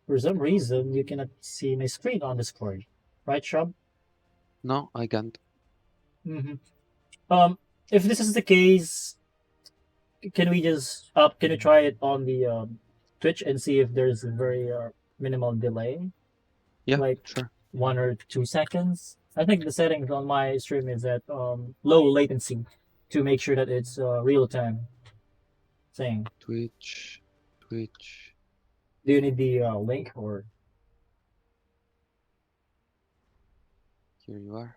For some reason, you cannot see my screen on Discord, right, Shab? No, I can't. Mm-hmm. If this is the case, can we just can you try it on the Twitch and see if there's a very minimal delay, Yeah, like sure. 1 or 2 seconds? I think the settings on my stream is at low latency to make sure that it's real time thing. Twitch, Twitch. Do you need the link or? Here you are.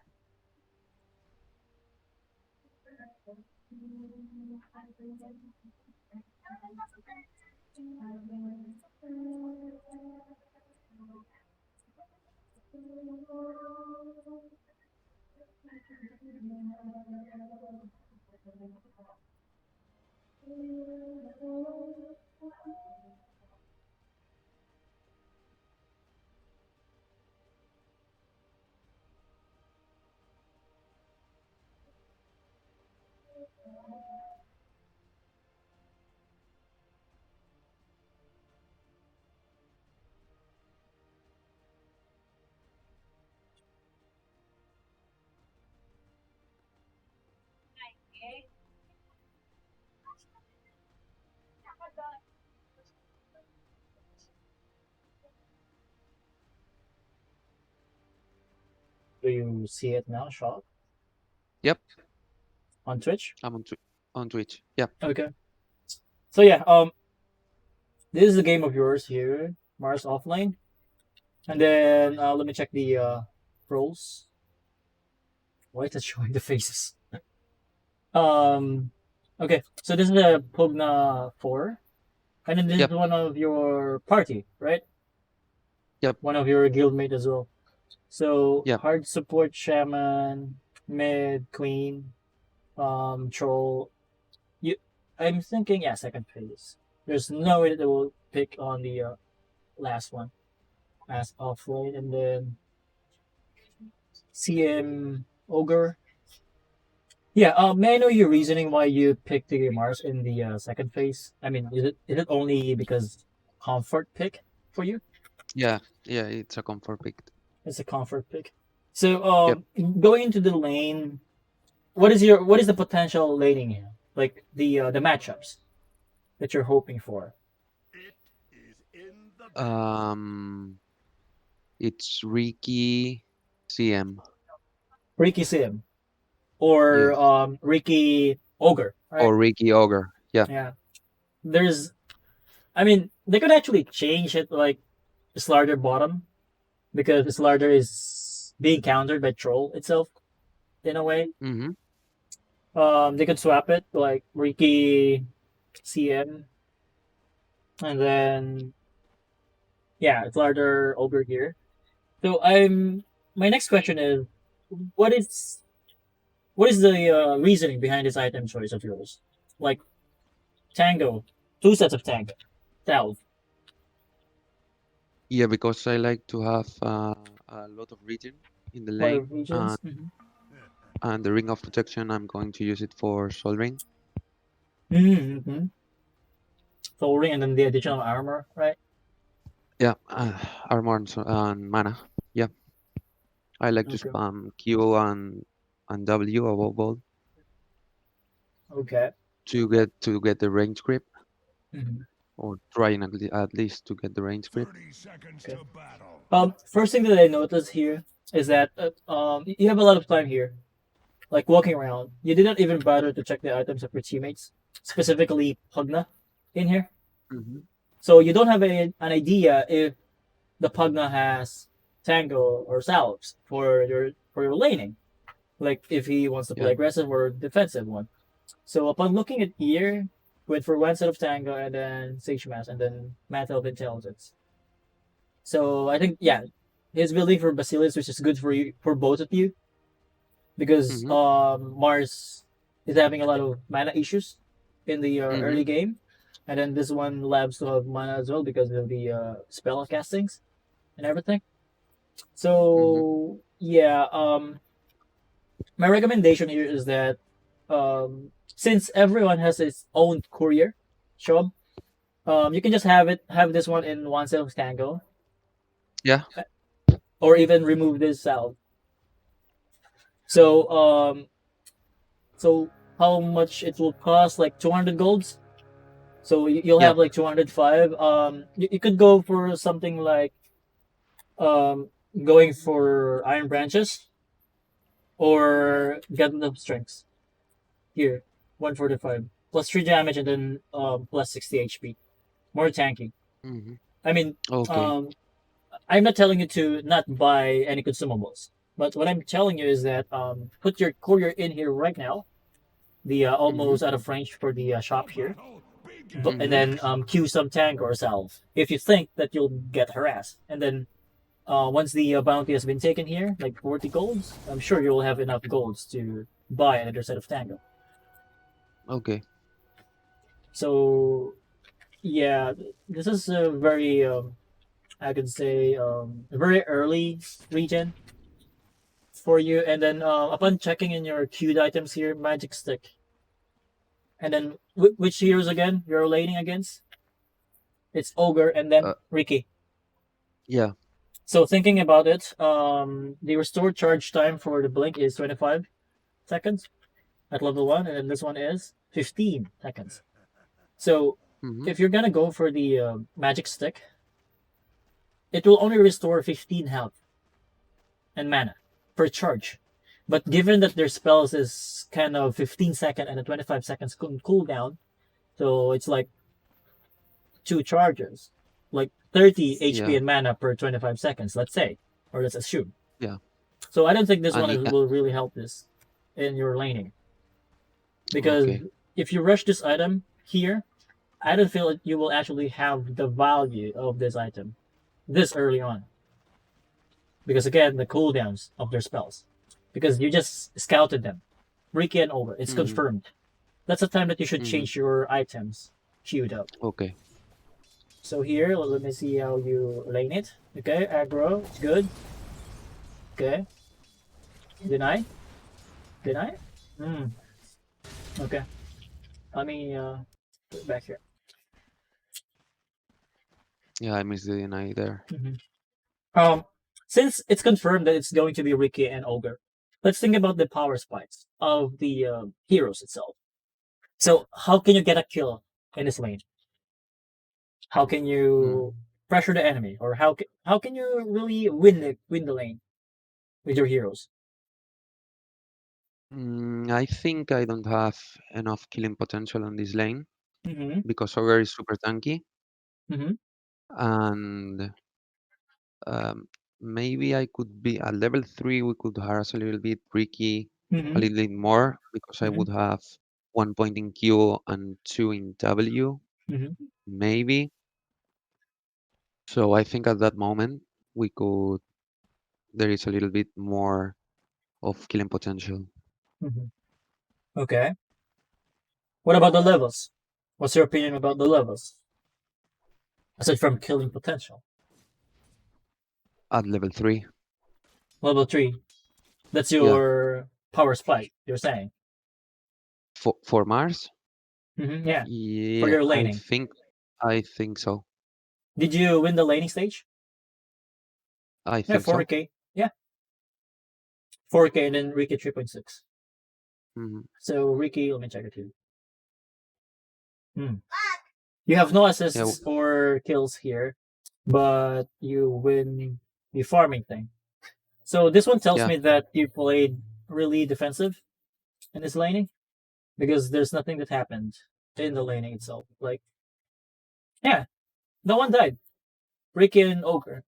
Do you see it now, Shab, Yep, on Twitch? I'm on Twitch. Yep. Okay. So yeah, this is a game of yours here, Mars Offline, and then let me check the roles. Why is it showing the faces? Um, okay, so this is a Pugna 4, and then this is Yep. one of your party, right? Yep. One of your guildmate as well. So Yep. hard support shaman, mid queen, troll. You, I'm thinking, yeah, second phase. There's no way that they will pick on the last one as offlane, and then CM ogre. Yeah, may I know your reasoning why you picked the Mars in the second phase? I mean, is it only because comfort pick for you? Yeah. Yeah. It's a comfort pick. It's a comfort pick. So, Yep. going into the lane, what is the potential laning here? Like the matchups that you're hoping for. Um, it's Ricky CM. Ricky Sim or Yes. Ricky Ogre, right? Or Ricky Ogre. Yeah. Yeah. There's, I mean, they could actually change it like Slarder bottom because Slarder is being countered by Troll itself in a way. Mm-hmm. They could swap it like Ricky CM and then yeah, Slarder Ogre here. So my next question is what is what is the reasoning behind this item choice of yours? Like Tango, 2 sets of Tango, Salve, Yeah, because I like to have a lot of regen in the what are lane, regions? Mm-hmm. and the ring of protection. I'm going to use it for soul ring. Mm-hmm. Soul Ring and then the additional armor, right? Yeah, armor and mana. Yeah, I like to Okay. spam Q and W above all Okay. to get the range grip, Mm-hmm. or trying at least to get the range grip. Okay. First thing that I noticed here is that you have a lot of time here, like walking around. You didn't even bother to check the items of your teammates, specifically Pugna, in here. Mm-hmm. So you don't have an idea if the Pugna has Tango or Salves for your laning. Like if he wants to play Yeah. aggressive or defensive one. So upon looking at gear, went for 1 set of Tango and then Sage Mask and then Mantle of Intelligence. So I think yeah, he's building for Basilius, which is good for you for both of you because Mm-hmm. Mars is having a lot of mana issues in the Mm-hmm. early game, and then this one labs to have mana as well because of the spell castings and everything. Mm-hmm. So yeah, my recommendation here is that since everyone has its own courier show up, you can just have this one in 1 set of Tango, Yeah. or even remove this out. So so how much it will cost? Like 200 golds. So you'll Yeah. have like 205. You could go for something like um going for iron branches or Gundam strengths. Here, 145 plus 3 damage and then plus 60 HP. More tanky. Hmm. I mean, Okay. um, I'm not telling you to not buy any consumables, but what I'm telling you is that put your courier in here right now. The Hmm. almost out of range for the shop here, and Hmm. then queue some tank or salve if you think that you'll get harassed. And then once the bounty has been taken here, like 40 golds, I'm sure you'll have enough golds to buy another set of tango. Okay. So yeah, this is a very I could say a very early regen for you. And then upon checking in your queued items here, magic stick. And then which heroes again you're laning against? It's ogre and then Uh, Riki. yeah. So thinking about it, the restored charge time for the blink is 25 seconds at level 1, and then this one is 15 seconds. So Hmm. if you're gonna go for the magic stick, it will only restore 15 health and mana per charge. But given that their spells is kind of 15 second and a 25 seconds cooldown, so it's like two charges, like 30 HP Yeah. and mana per 25 seconds, let's say, or let's assume. Yeah. So I don't think this one And will really help this in your laning, because okay. if you rush this item here, I don't feel that you will actually have the value of this item this early on. Because again, the cooldowns of their spells. Because you just scouted them. Riki and over. It's Hmm. confirmed. That's the time that you should Hmm. change your items queued up. Okay. So here, let me see how you lane it. Okay, aggro, it's good. Okay. Deny? Deny? Hmm. Okay. Let me put it back here. Yeah, I missed the deny there. Mm-hmm. Um, since it's confirmed that it's going to be Riki and Ogre, let's think about the power spikes of the heroes itself. So how can you get a kill in this lane? How can Mm. you pressure the enemy, or how can you really win the lane with your heroes? I think I don't have enough killing potential on this lane Mm-hmm. because Ogre is super tanky, Mm-hmm. and um, maybe I could be at level 3. We could harass a little bit Ricky a Mm-hmm. little bit more because I Mm-hmm. would have 1 point in Q and 2 in W, Mm-hmm. maybe. So I think at that moment we could. There is a little bit more of killing potential Mm-hmm. Okay. What about the levels? What's your opinion about the levels? Aside from killing potential, at level 3. level 3. That's Yeah, your power spike. You're saying? for Mars. Mm-hmm. Yeah. For Yeah, your laning. I think so. Did you win the laning stage? I Yeah, think so. 4K. Yeah, 4K and then Riki 3.6. Hmm. So Riki, let me check it here. Hmm. You have no Yeah, assists or kills here, but you win the farming thing. So this one tells yeah. me that you played really defensive in this laning, because there's nothing that happened in the laning itself. Like, yeah, no one died. Riki and Ogre.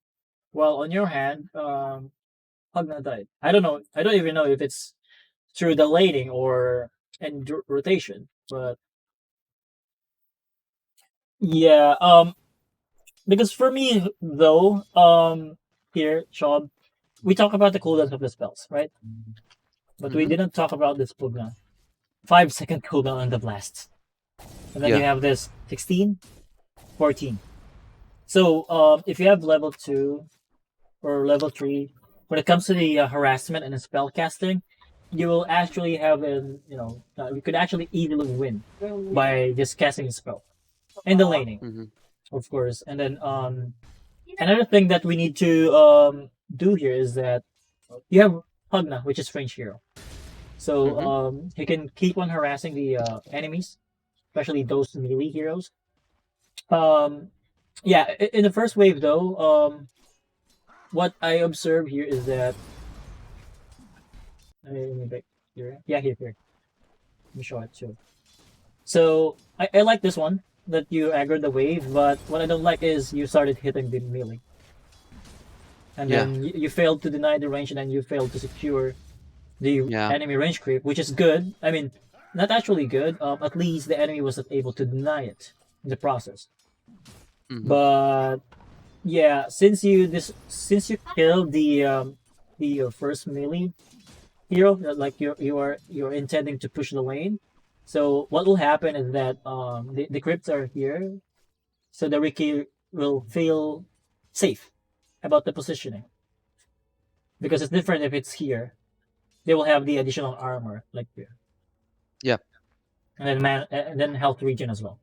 While on your hand, Hugna died. I don't know. I don't even know if it's through the laning or in rotation. But yeah, because for me though, here, Sean, we talk about the cooldowns of the spells, right? But we Hmm. didn't talk about this cooldown. 5 second cooldown on the blast. And then you Yeah. have this 16, 14. So if you have level 2 or level 3, when it comes to the harassment and the spell casting, you will actually have you could actually easily win by just casting a spell. And the laning, Hmm. of course. And then Another thing that we need to do here is that you have Hugna, which is French hero. So Mm-hmm. he can keep on harassing the enemies, especially those melee heroes. Um, yeah, in the first wave though, what I observe here is that let me back here. Yeah, here. Let me show it too. So I like this one that you aggroed the wave, but what I don't like is you started hitting the melee, and Yeah. then you failed to deny the range, and then you failed to secure the Yeah. enemy range creep, which is good. I mean, not actually good. At least the enemy wasn't able to deny it in the process. Mm-hmm. But yeah, since you killed the first melee hero, like you're intending to push the lane. So what will happen is that the crypts are here, so the Riki will feel safe about the positioning because it's different if it's here. They will have the additional armor like here, Yeah. and then and then health regen as well,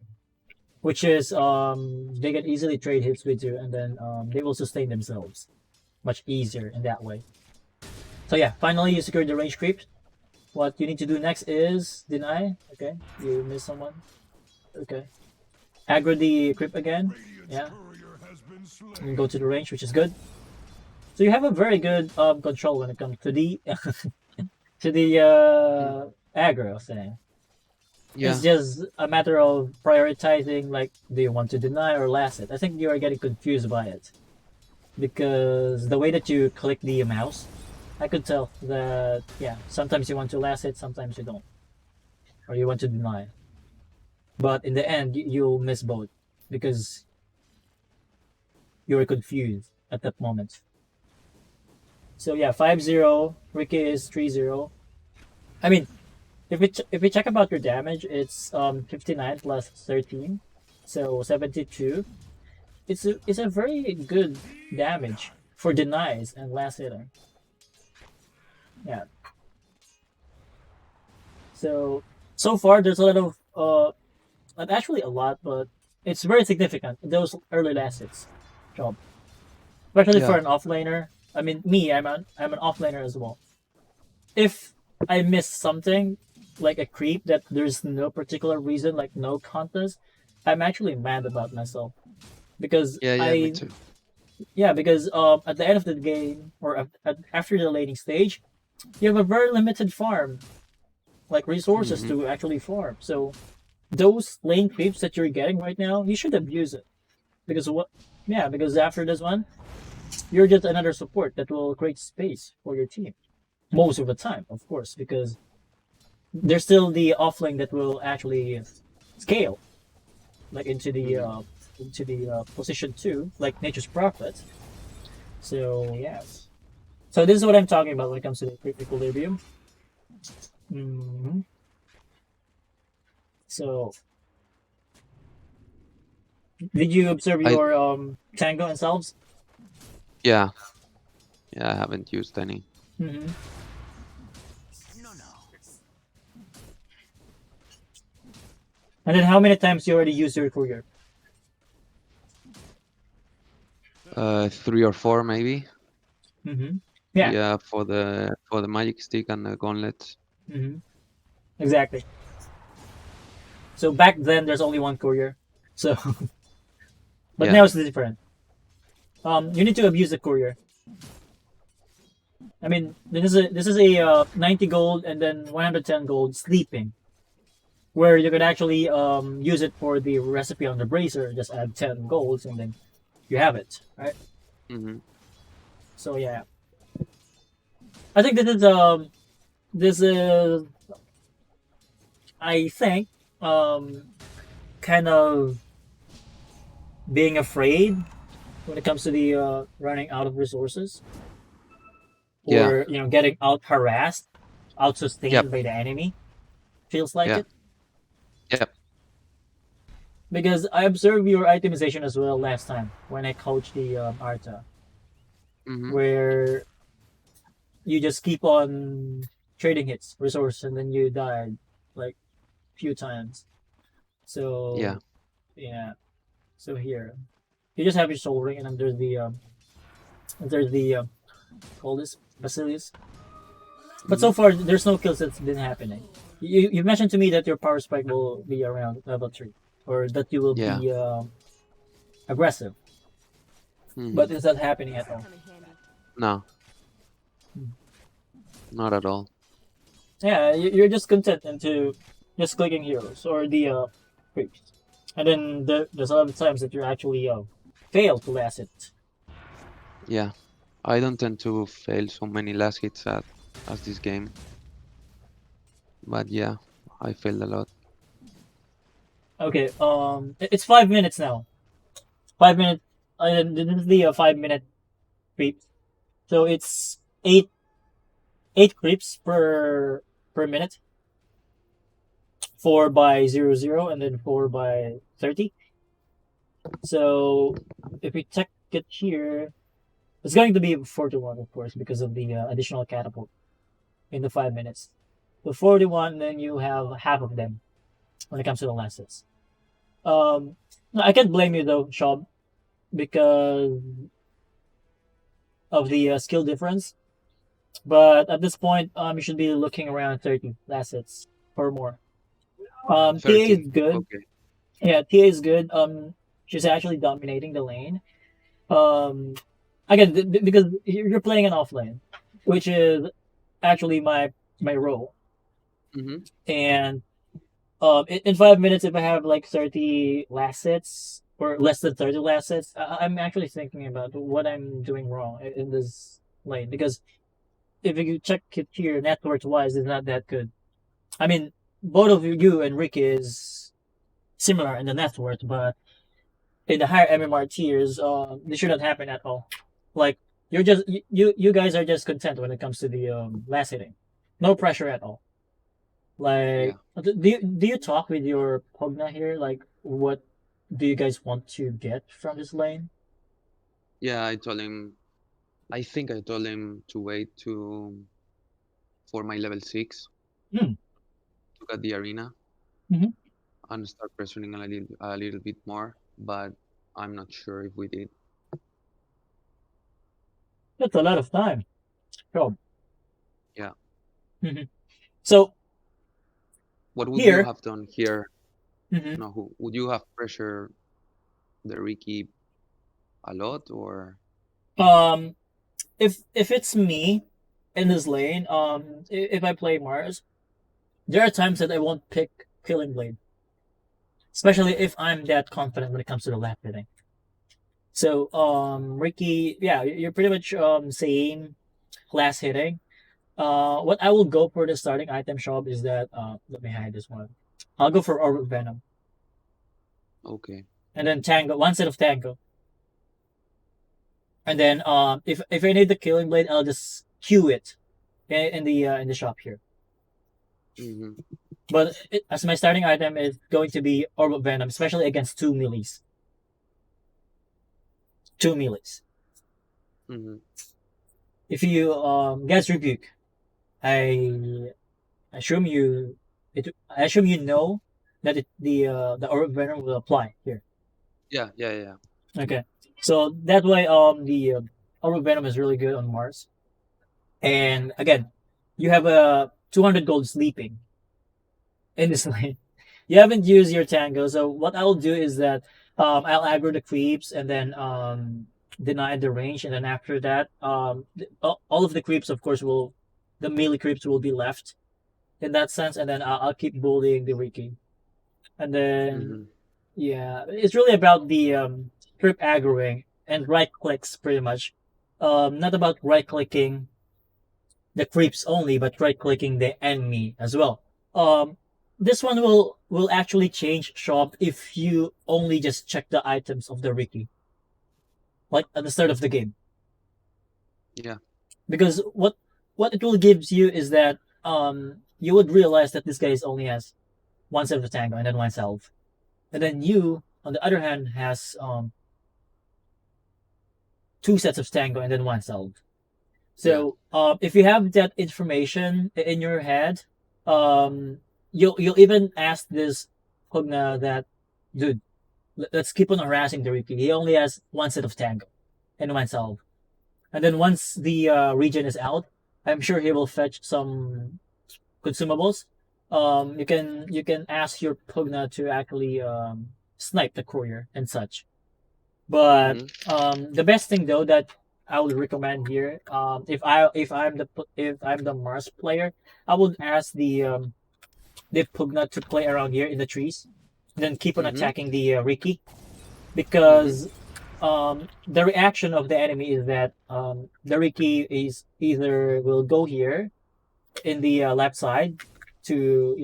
which is they can easily trade hits with you, and then they will sustain themselves much easier in that way. So yeah, finally you secured the range creep. What you need to do next is deny. Okay, you miss someone. Okay, aggro the creep again. Yeah, and go to the range, which is good. So you have a very good control when it comes to the to the Mm. aggro thing. It's Yeah. just a matter of prioritizing. Like, do you want to deny or last it? I think you are getting confused by it because the way that you click the mouse, I could tell that yeah, sometimes you want to last it, sometimes you don't, or you want to deny. But in the end, you'll miss both because you're confused at that moment. So yeah, 5-0. Ricky is 3-0. I mean, if we check about your damage, it's 59 plus 13, so 72. It's a very good damage for denies and last hitter. Yeah. So far there's a lot of not actually a lot, but it's very significant. Those early last hits job, especially for Yeah. an offlaner. I mean, me, I'm an offlaner as well. If I miss something like a creep that there's no particular reason, like no contest, I'm actually mad about myself because Yeah. Yeah. Me I too. yeah because at the end of the game or after the laning stage, you have a very limited farm, like resources Mm-hmm. to actually farm. So those lane creeps that you're getting right now, you should abuse it because what? Yeah, because after this one, you're just another support that will create space for your team most of the time, of course, because there's still the offlane that will actually scale like Mm-hmm. into the position two, like Nature's Prophet. So yes. So this is what I'm talking about when it comes to the creep equilibrium. hmm So did you observe I. your tango and selves? Yeah. Yeah. I haven't used any. hmm And then how many times you already used your courier? 3 or 4 maybe. hmm Yeah. Yeah. For the magic stick and the gauntlet. hmm Exactly. So back then there's only one courier. So but Yeah. now it's different. You need to abuse the courier. I mean, this is a 90 gold and then 110 gold sleeping, where you could actually use it for the recipe on the brazier. Just add 10 golds and then you have it, right? Mm-hmm. So yeah, I think this is I think um kind of being afraid when it comes to the running out of resources Yeah. or getting out harassed, out Yep. sustained by the enemy. Feels like Yeah. it. Yep. Because I observed your itemization as well last time when I coached the Arta, Mm-hmm. where you just keep on trading hits, resource, and then you died like few times. Yeah. So yeah, so here you just have your Soul Ring, and then there's the call this Basilius. But Hmm. so far, there's no kills that's been happening. You mentioned to me that your power spike will be around level 3, or that you will Yeah. be aggressive, Hmm. but is that happening at all? No, not at all. Yeah, you're just content into just clicking heroes or the creeps, and then there's a lot of times that you actually fail to last it. Yeah. I don't tend to fail so many last hits as this game, but yeah, I failed a lot. Okay, it's 5 minutes now. 5 minutes. This is the 5 minute creep, so it's eight creeps per minute. 4 by 00 and then 4 by 30. So if we check it here, it's going to be 4 to 1, of course, because of the additional catapult in the 5 minutes. So 41, then you have half of them when it comes to the lessons. No, I can't blame you though, Shab, because of the skill difference. But at this point, you should be looking around 30 assets or more. TA 30. is good. Okay. Yeah, TA is good. She's actually dominating the lane. Um, again, because you're playing an off lane, which is actually my role. Hmm. And in 5 minutes, if I have like 30 last hits or less than 30 last hits, I'm actually thinking about what I'm doing wrong in this lane. Because if you check it here, net worth wise, it's not that good. I mean, both of you and Ricky is similar in the net worth, but in the higher MMR tiers, this should not happen at all. Like you're just you guys are just content when it comes to the last hitting, no pressure at all. Yeah. Like, do you talk with your Pugna here? Like, what do you guys want to get from this lane? Yeah, I think I told him to wait for my level 6 Hmm. to get the arena Mm-hmm. and start pressuring a little bit more, but I'm not sure if we did. That's a lot of time. Job. Yeah. Mm-hmm. So What would you here, have done here? mm-hmm. No, would you have pressured the Ricky a lot or? um, if it's me in this lane, if I play Mars, there are times that I won't pick Killing Blade, especially if I'm that confident when it comes to the left hitting. So, Ricky, yeah, you're pretty much same last hitting. What I will go for the starting item shop is that let me hide this one. I'll go for Orb Venom Okay. and then Tango, one set of Tango, and then if I need the Killing Blade, I'll just queue it in the shop here. Mm-hmm. But as my starting item is going to be Orb Venom, especially against two melees. Two melees. Mm-hmm. If you guys rebuke, I assume I assume you know that the Orb Venom will apply here. Yeah, yeah, yeah. Okay, so that's why the Orb Venom is really good on Mars. And again, you have a 200 gold sleeping in this lane. You haven't used your Tango, so what I'll do is that I'll aggro the creeps and then deny the range, and then after that, all of the creeps, of course, will the melee creeps will be left in that sense, and then I'll keep bullying the Wiki, and then Mm-hmm. yeah, it's really about the creep aggroing and right clicks pretty much. Not about right clicking the creeps only, but right clicking the enemy as well. Um, this one will actually change shop if you only just check the items of the Ricky, like at the start of the game, Yeah, because what it will gives you is that you would realize that this guy only has one set of tango and then one self, and then you on the other hand has two sets of tango and then one self. yeah. So if you have that information in your head, you'll even ask this Hugna that, dude. Let's keep on harassing the Riki. He only has one set of tango and one salve. And then once the region is out, I'm sure he will fetch some consumables. You can ask your Pugna to actually snipe the courier and such. But Mm-hmm. the best thing though that I would recommend here, if I'm the Mars player, I would ask the Pugna to play around here in the trees, then keep on Mm-hmm. attacking the Riki Mm-hmm. because the reaction of the enemy is that the Riki is either will go here in the left side to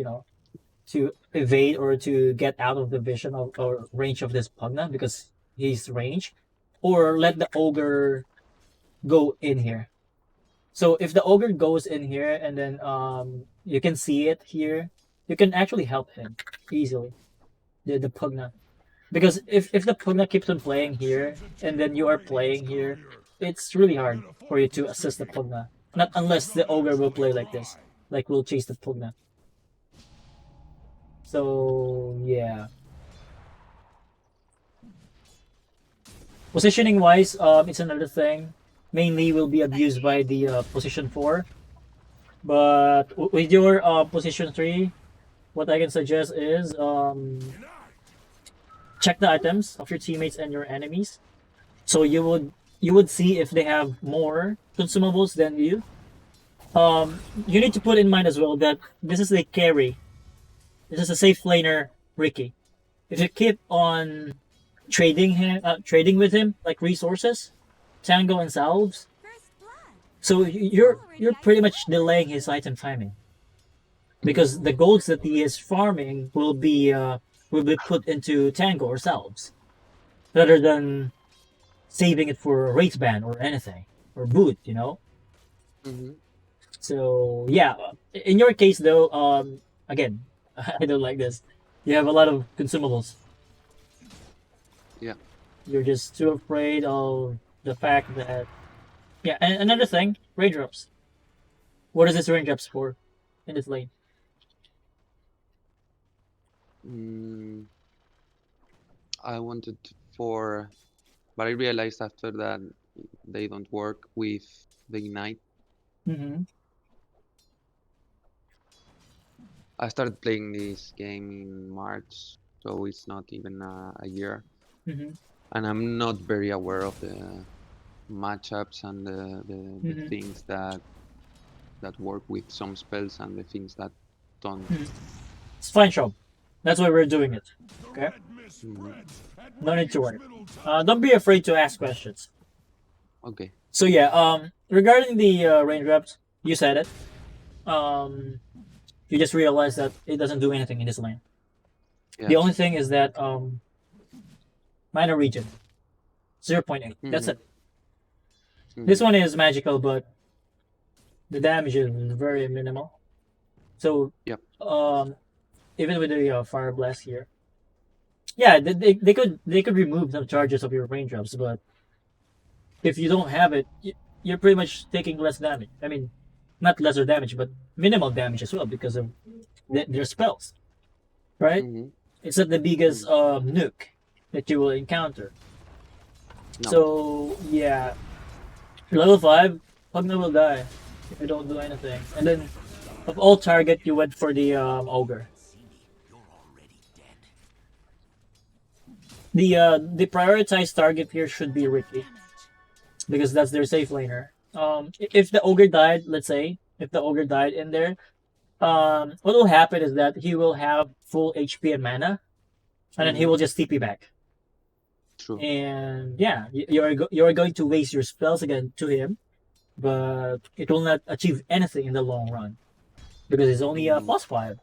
to evade or to get out of the vision of or range of this Pugna because he's range, or let the ogre go in here. So if the ogre goes in here and then you can see it here, you can actually help him easily. The Pugna. Because if the Pugna keeps on playing here and then you are playing here, it's really hard for you to assist the Pugna. Not unless the ogre will play like this. Like will chase the Pugna. So yeah. Positioning wise, it's another thing. Mainly will be abused by the position 4. But with your position 3, what I can suggest is check the items of your teammates and your enemies. So you would see if they have more consumables than you. You need to put in mind as well that this is a carry. This is a safe laner, Ricky. If you keep on trading with him like resources, tango and salves, so you're pretty much delaying his item timing because the golds that he is farming will be put into tango or salves rather than saving it for a race ban or anything or boot. Mm-hmm. So yeah, in your case though, again, I don't like this. You have a lot of consumables. Yeah. You're just too afraid of the fact that yeah. And another thing, raindrops. What is this raindrops for in this lane? Mm, I wanted for, but I realized after that they don't work with the ignite. Mm-hmm. I started playing this game in March, so it's not even a year, Mm-hmm. and I'm not very aware of the matchups and the Mm-hmm. things that work with some spells and the things that don't. Mm-hmm. It's fine, Sean. That's why we're doing it. Okay. Mhm. No need to worry. Don't be afraid to ask questions. Okay. So yeah, regarding the raindrops, you said it. Um, you just realized that it doesn't do anything in this lane. The Yeah. only thing is that minor region 0.8. That's Mm-hmm. it. This Mm-hmm. one is magical, but the damage is very minimal. So Yep. um, even with the fire blast here, yeah, they could remove some charges of your raindrops, but if you don't have it, you're pretty much taking less damage. I mean, not lesser damage, but minimal damage as well because of their spells, right? Mm-hmm. It's not the biggest Mm. nuke that you will encounter. No. So yeah, level 5, Pugna will die if you don't do anything. And then of all target, you went for the ogre. The prioritized target here should be Ricky because that's their safe laner. If the ogre died, let's say if the ogre died in there, what will happen is that he will have full HP and mana, and then he Mm-hmm. will just TP back. True. And yeah, you're going to waste your spells again to him, but it will not achieve anything in the long run because it's only a Mm-hmm. +5.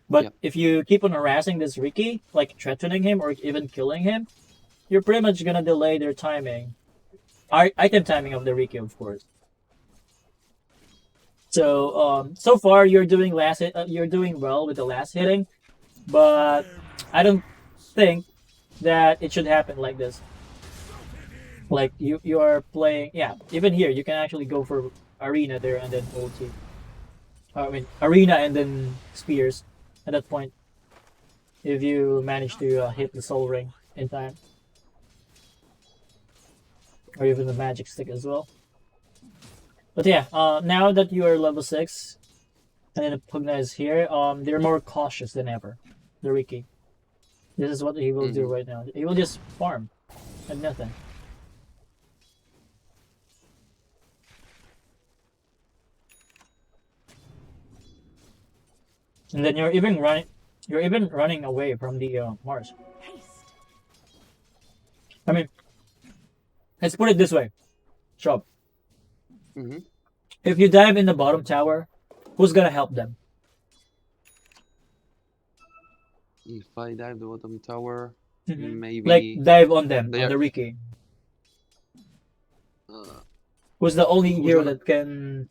But Yep. if you keep on harassing this Ricky, like threatening him or even killing him, you're pretty much gonna delay their timing, item timing of the Ricky, of course. So far you're doing well with the last hitting, but I don't think that it should happen like this. Like you are playing, yeah. Even here, you can actually go for arena there and then OT. I mean arena and then spears. At that point, if you manage to hit the soul ring in time, or even the magic stick as well. But yeah, now that you are level 6 and then the Pugna is here, they're more cautious than ever. The Riki. This is what he will do Mm-hmm. right now. He will just farm and nothing. And then you're even running away from the Mars. I mean, let's put it this way, Shop. Mm-hmm. If you dive in the bottom tower, who's gonna help them? If I dive the bottom tower, Like maybe dive on them they on are. the Riki. Uh, Who's the only who's hero gonna? that can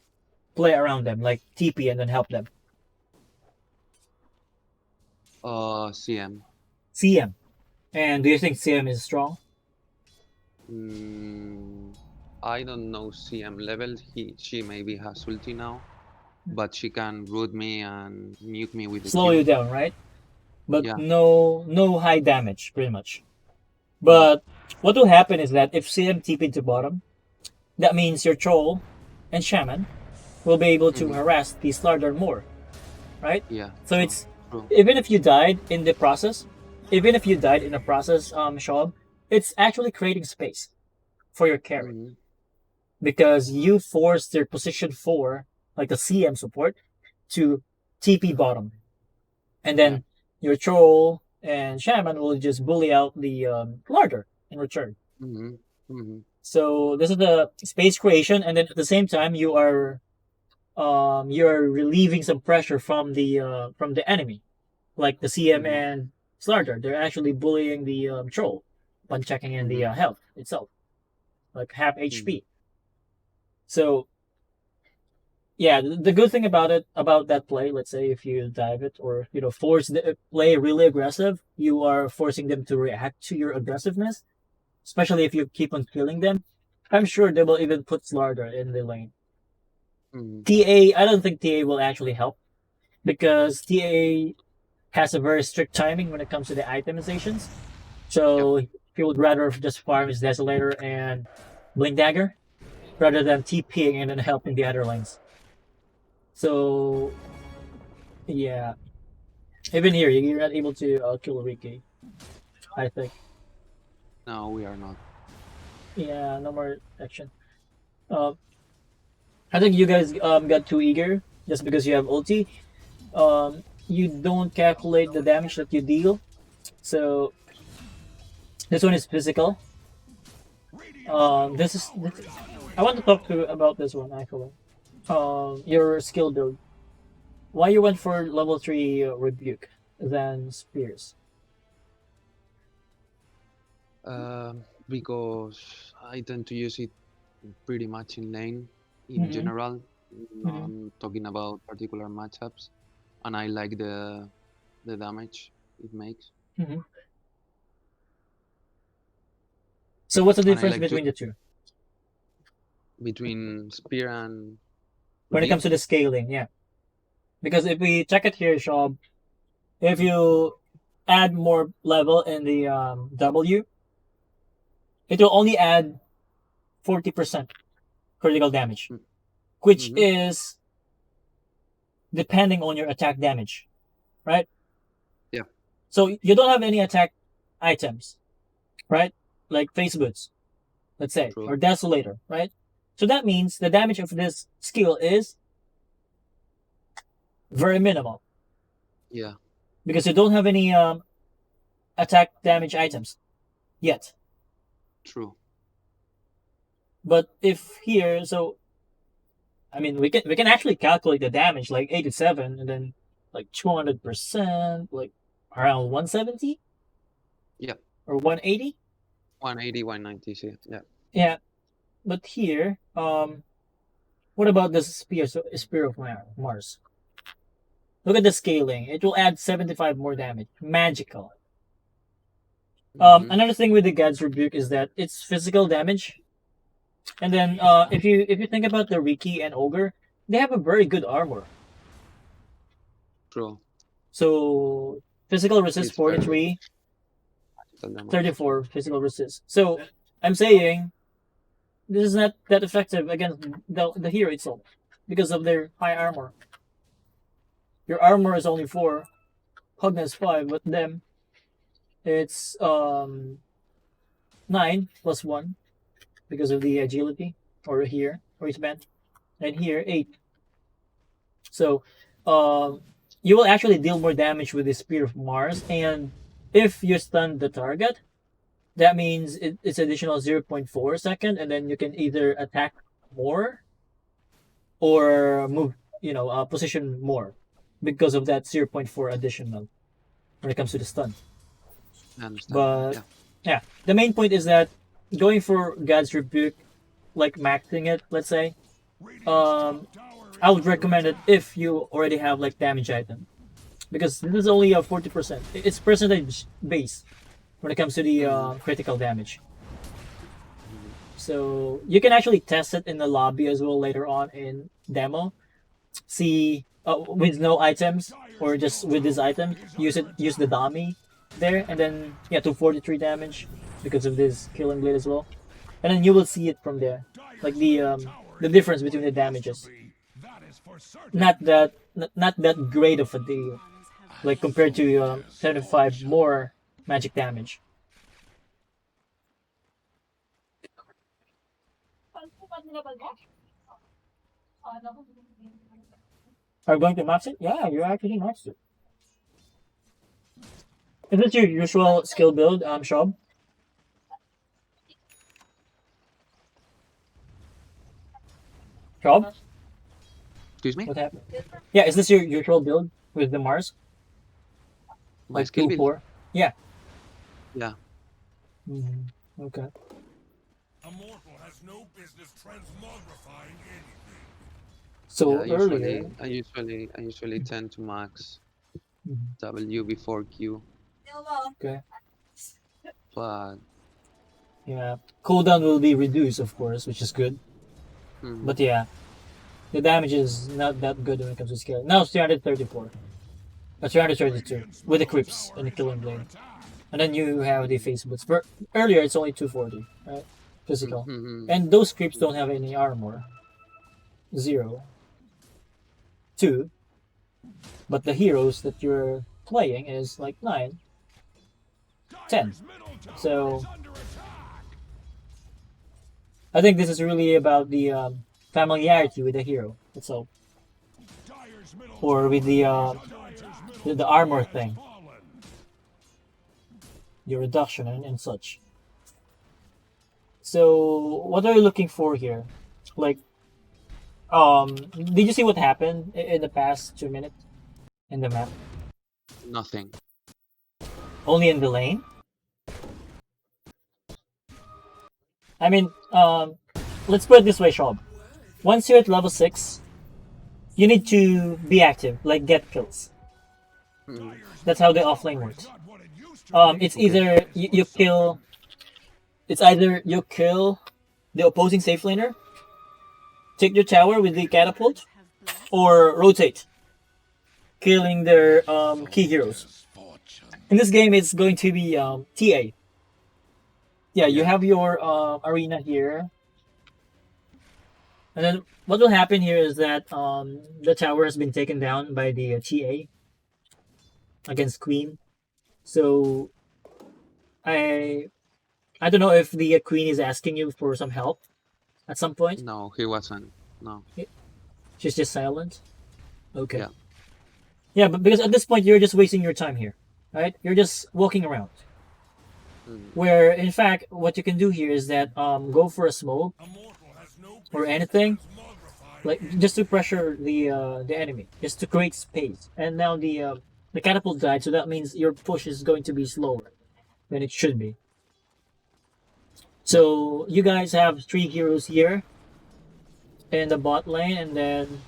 play around them, like TP and then help them? CM. CM. And do you think CM is strong? Mm, I don't know CM level. She maybe has ulti now, but she can root me and nuke me with the Slow you Q. down, right? But Yeah. no high damage, pretty much. Mm, But what will happen is that if CM TP to bottom, that means your troll and shaman will be able to mm-hmm. harass the Slardar more, right? Yeah. So True. it's True. even if you died in the process, even if you died in the process, Shab, it's actually creating space for your carry Mm-hmm. because you forced their position 4, like the CM support, to TP bottom, and Yeah. then your troll and shaman will just bully out the larder in return. Mm-hmm. Mm-hmm. So this is the space creation, and then at the same time you're relieving some pressure from the enemy, like the CM Mm-hmm. and Slardar. They're actually bullying the troll by checking in the Mm-hmm. health itself, like half Mm-hmm. HP. So yeah, the good thing about it about that play, let's say if you dive it or force the play really aggressive, you are forcing them to react to your aggressiveness, especially if you keep on killing them. I'm sure they will even put Slardar in the lane. Mm-hmm. I don't think TA will actually help because TA has a very strict timing when it comes to the itemizations. Yep. So he would rather just farm his Desolator and Blink Dagger rather than TPing and then helping the other lanes. So yeah, even here you're not able to kill Riki. I think. No, we are not. Yeah, no more action. Uh, I think you guys got too eager just because you have ulti. You don't calculate the damage that you deal. So this one is physical. This is I want to talk to about this one actually. Your skill build. Why you went for level 3 rebuke than spears? Because I tend to use it pretty much in lane in Mm-hmm. general, Mm-hmm. not talking about particular matchups, and I like the damage it makes, Mm-hmm. So what's the and I difference like to between the two between spear and when it comes rebuke. to the scaling? Yeah, because if we check it here, Shab, if you add more level in the W, it will only add 40% critical damage, which Mm-hmm. is depending on your attack damage, right? Yeah, So you don't have any attack items, right? Like face boots, let's say, true. or desolator, right? So that means the damage of this skill is very minimal Yeah, because you don't have any attack damage items yet. true. But if here, so I mean, we can actually calculate the damage like 87 and then like 200%, like around 170 Yeah, or 180. 180, 190. Yeah. Yeah, but here, what about the spear of Mars? Look at the scaling. It will add 75 more damage. Magical. Mm-hmm. Another thing with the God's Rebuke is that it's physical damage. And then if you think about the Riki and Ogre, they have a very good armor. True. So Physical resist It's very 43, magical damage. 34 physical resist. So I'm saying this is not that effective against the hero itself because of their high armor. Your armor is only 4, Hugna is 5, but them it's 9 plus 1 because of the agility, or here, or it's bent, and here 8. So you will actually deal more damage with the Spear of Mars, and if you stun the target, that means it's additional 0.4 second, and then you can either attack more or move, position more because of that 0.4 additional when it comes to the stun. I understand. But Yeah. yeah, the main point is that going for God's Rebuke, like maxing it, let's say, I would recommend it if you already have like damage item, because this is only a 40%. It's percentage base when it comes to the Mm-hmm. critical damage. Mm-hmm. So you can actually test it in the lobby as well later on in demo. See with no items or just with these items, use the dummy there, and then yeah, 243 damage because of this killing blade as well, and then you will see it from there, like the difference between the damages. Not that great of a deal, like compared to 75 more magic damage. Are you going to max it? Yeah, you actually maxed it. Is this your usual skill build, Shob? Shob? Excuse me? What happened? Yeah, is this your usual build with the Mars? My Like skill 2 build. 4? Yeah. Yeah. Okay. A mortal has no business transmogrifying anything. Yeah. So earlier. I usually tend to max Mhm. W before Q, Okay. but Yeah. Cooldown will be reduced, of course, which is good. mm, But yeah, the damage is not that good when it comes to scale. Now it's 334. 332 with the creeps and the killing blade. And then you have the face boots. Earlier it's only 240, right? Physical. mm-hmm. And those creeps don't have any armor. 0. 2. But the heroes that you're playing is like 9, 10. So I think this is really about the familiarity with the hero itself, or with the armor thing, the reduction and such. So what are you looking for here? Like, did you see what happened in the past 2 minutes in the map? Nothing. Only in the lane. I mean, let's put it this way, Shob. Once you're at level 6, you need to be active, like get kills. Mm-hmm. That's how the offlane works. It's Okay. either you kill. It's either you kill the opposing safe laner, take their tower with the catapult, or rotate, killing their key heroes. In this game, it's going to be TA. Yeah, you Yeah. have your arena here, and then what will happen here is that the tower has been taken down by the TA against Queen. So I I don't know if the Queen is asking you for some help at some point. No, he wasn't. No. She's just silent. Okay. Yeah. Yeah, but because at this point you're just wasting your time here, right? You're just walking around. Mm, Where in fact, what you can do here is that go for a smoke A mortal has no or business anything, transmogrifying like anything. just to pressure the enemy, just to create space. And now the catapult died, so that means your push is going to be slower than it should be. yeah. So you guys have 3 heroes here in the bot lane, and then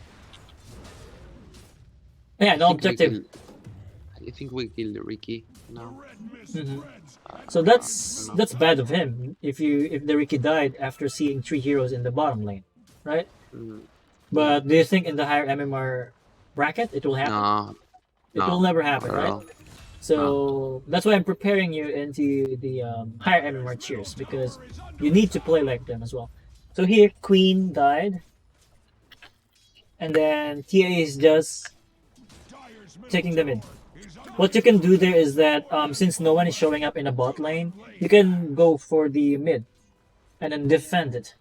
yeah, I no think we objective. kill. I think we killed Ricky The now. red mist Mhm. spreads. So I don't know. that's bad of him. If the Ricky died after seeing 3 heroes in the bottom lane, right? Mm, mm. But do you think in the higher MMR bracket it will happen? No, It will no, never not happen, at right? all. So that's why I'm preparing you into the higher MMR tiers because you need to play like them as well. So here, Queen died, and then TA is just taking them in. What you can do there is that since no one is showing up in a bot lane, you can go for the mid and then defend it.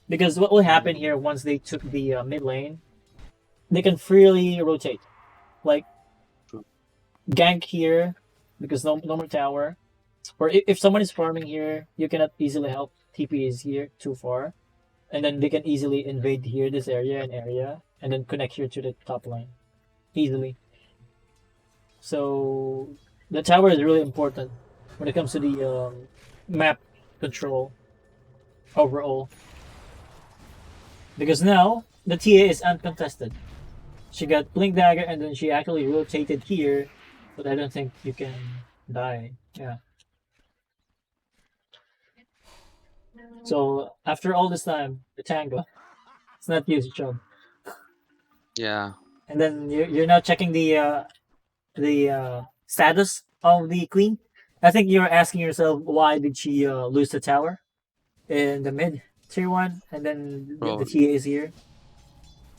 Because what will happen here once they took the mid lane, they can freely rotate. Like True. gank here because no more tower. Or if someone is farming here, you cannot easily help. TP is here too far, and then they can easily invade here this area and then connect here to the top line easily. So the tower is really important when it comes to the map control overall because now the TA is uncontested. She got blink dagger and then she actually rotated here, but I don't think you can die. Yeah. So after all this time, the tango, it's not used, job. Yeah. And then you're now checking the status of the queen. I think you're asking yourself why did she lose the tower in the mid tier one, and then the Probably. TA is here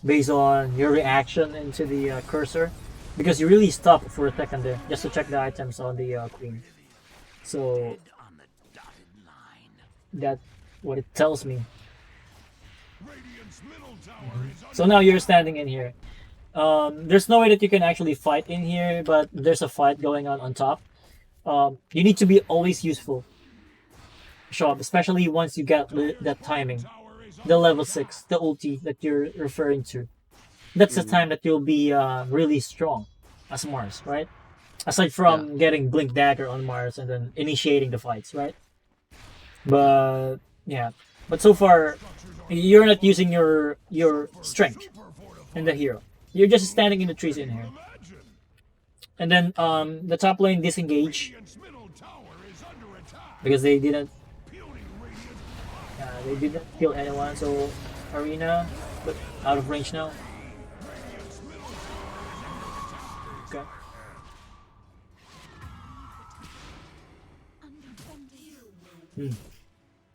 based on your reaction into the cursor, because you really stopped for a second there just to check the items on the queen. So that's what it tells me. Radiant's middle tower is So now you're standing in here. There's no way that you can actually fight in here, but there's a fight going on top. You need to be always useful, Shop, especially once you get that timing, the level 6, the ulti that you're referring to. That's the time that you'll be really strong as Mars, right? Aside Yeah. from getting Blink Dagger on Mars and then initiating the fights, right? But yeah, but so far you're not using your strength in the hero. You're just standing in the trees in here. imagine. And then the top lane disengage Radiant's middle tower is under attack. because they didn't Puny Radiant they didn't kill anyone. So Arena, but out of range now. Okay.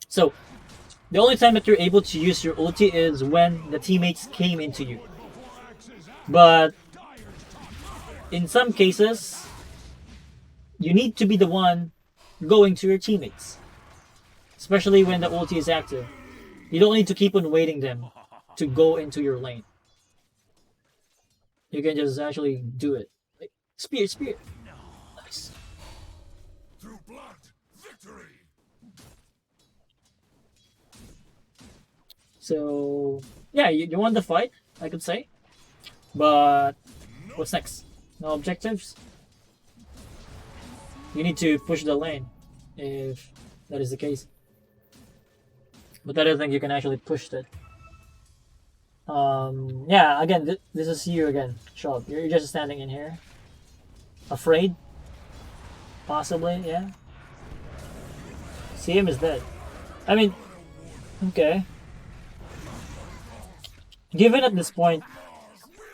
So the only time that you're able to use your ulti is when the teammates came into you. But in some cases, you need to be the one going to your teammates, especially when the ulti is active. You don't need to keep on waiting them to go into your lane. You can just actually do it. Like, spear, spear. Nice. through blood. Victory. So yeah, you won the fight, I could say. But what's next? No objectives? You need to push the lane if that is the case. But I don't think you can actually push that. Yeah, again, this is you again, Shop. You're just standing in here. Afraid? Possibly, yeah. CM is dead. I mean, okay. Given at this point,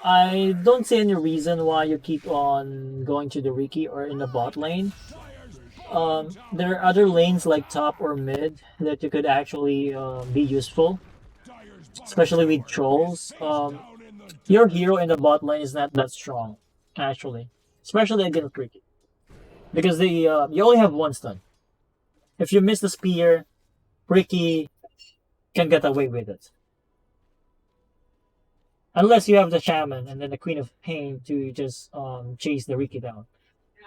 I don't see any reason why you keep on going to the Riki or in the bot lane. There are other lanes like top or mid that you could actually be useful, especially with trolls. Your hero in the bot lane is not that strong, actually, especially against Riki, because you only have one stun. If you miss the spear, Riki can get away with it. Unless you have the shaman and then the Queen of Pain to just chase the Riki down.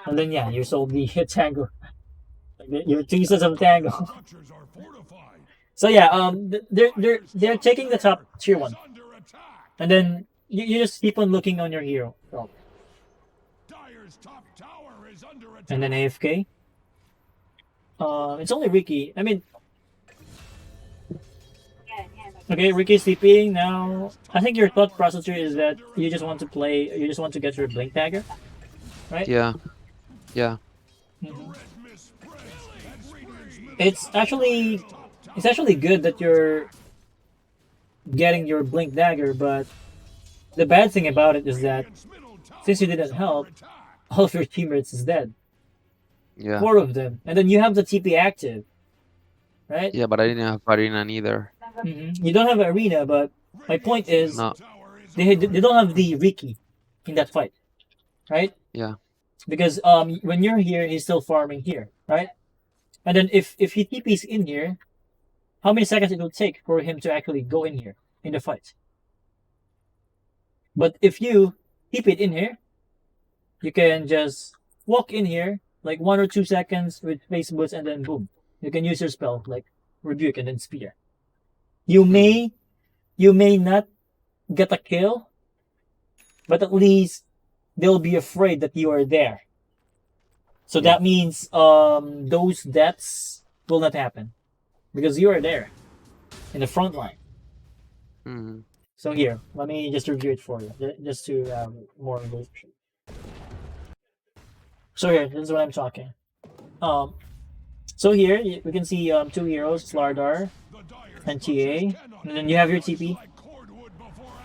And then yeah, you solve the tango. Your two sets of tango. Structures are fortified. So yeah, they're taking the top tier one. Under attack. And then you just keep on looking on your hero. Oh. Dire's top tower is under attack. And then AFK. It's only Riki. I mean, okay, Ricky's TPing now. I think your thought process here is that you just want to get your Blink Dagger, right? Yeah. Yeah. Mhm. Red mist spreads, and Radiant's middle It's actually good that you're getting your Blink Dagger, but the bad thing about it is that middle tower since you didn't help, attack. all of your teammates is dead. Yeah. 4 of them, and then you have the TP active, right? Yeah, but I didn't have Arena neither. You don't have an arena, but my point is No. they don't have the Riki in that fight, right? Yeah. Because when you're here, he's still farming here, right? And then if he TP's in here, how many seconds it will take for him to actually go in here in the fight? But if you keep it in here, you can just walk in here like 1 or 2 seconds with face boots, and then boom, you can use your spell like rebuke and then spear. You may you may not get a kill, but at least they'll be afraid that you are there. So Yeah. that means those deaths will not happen because you are there in the front line. Mm-hmm. So here, let me just review it for you, just to have more information. So here, this is what I'm talking. So here we can see 2 heroes, Slardar and TA, and then you have your TP.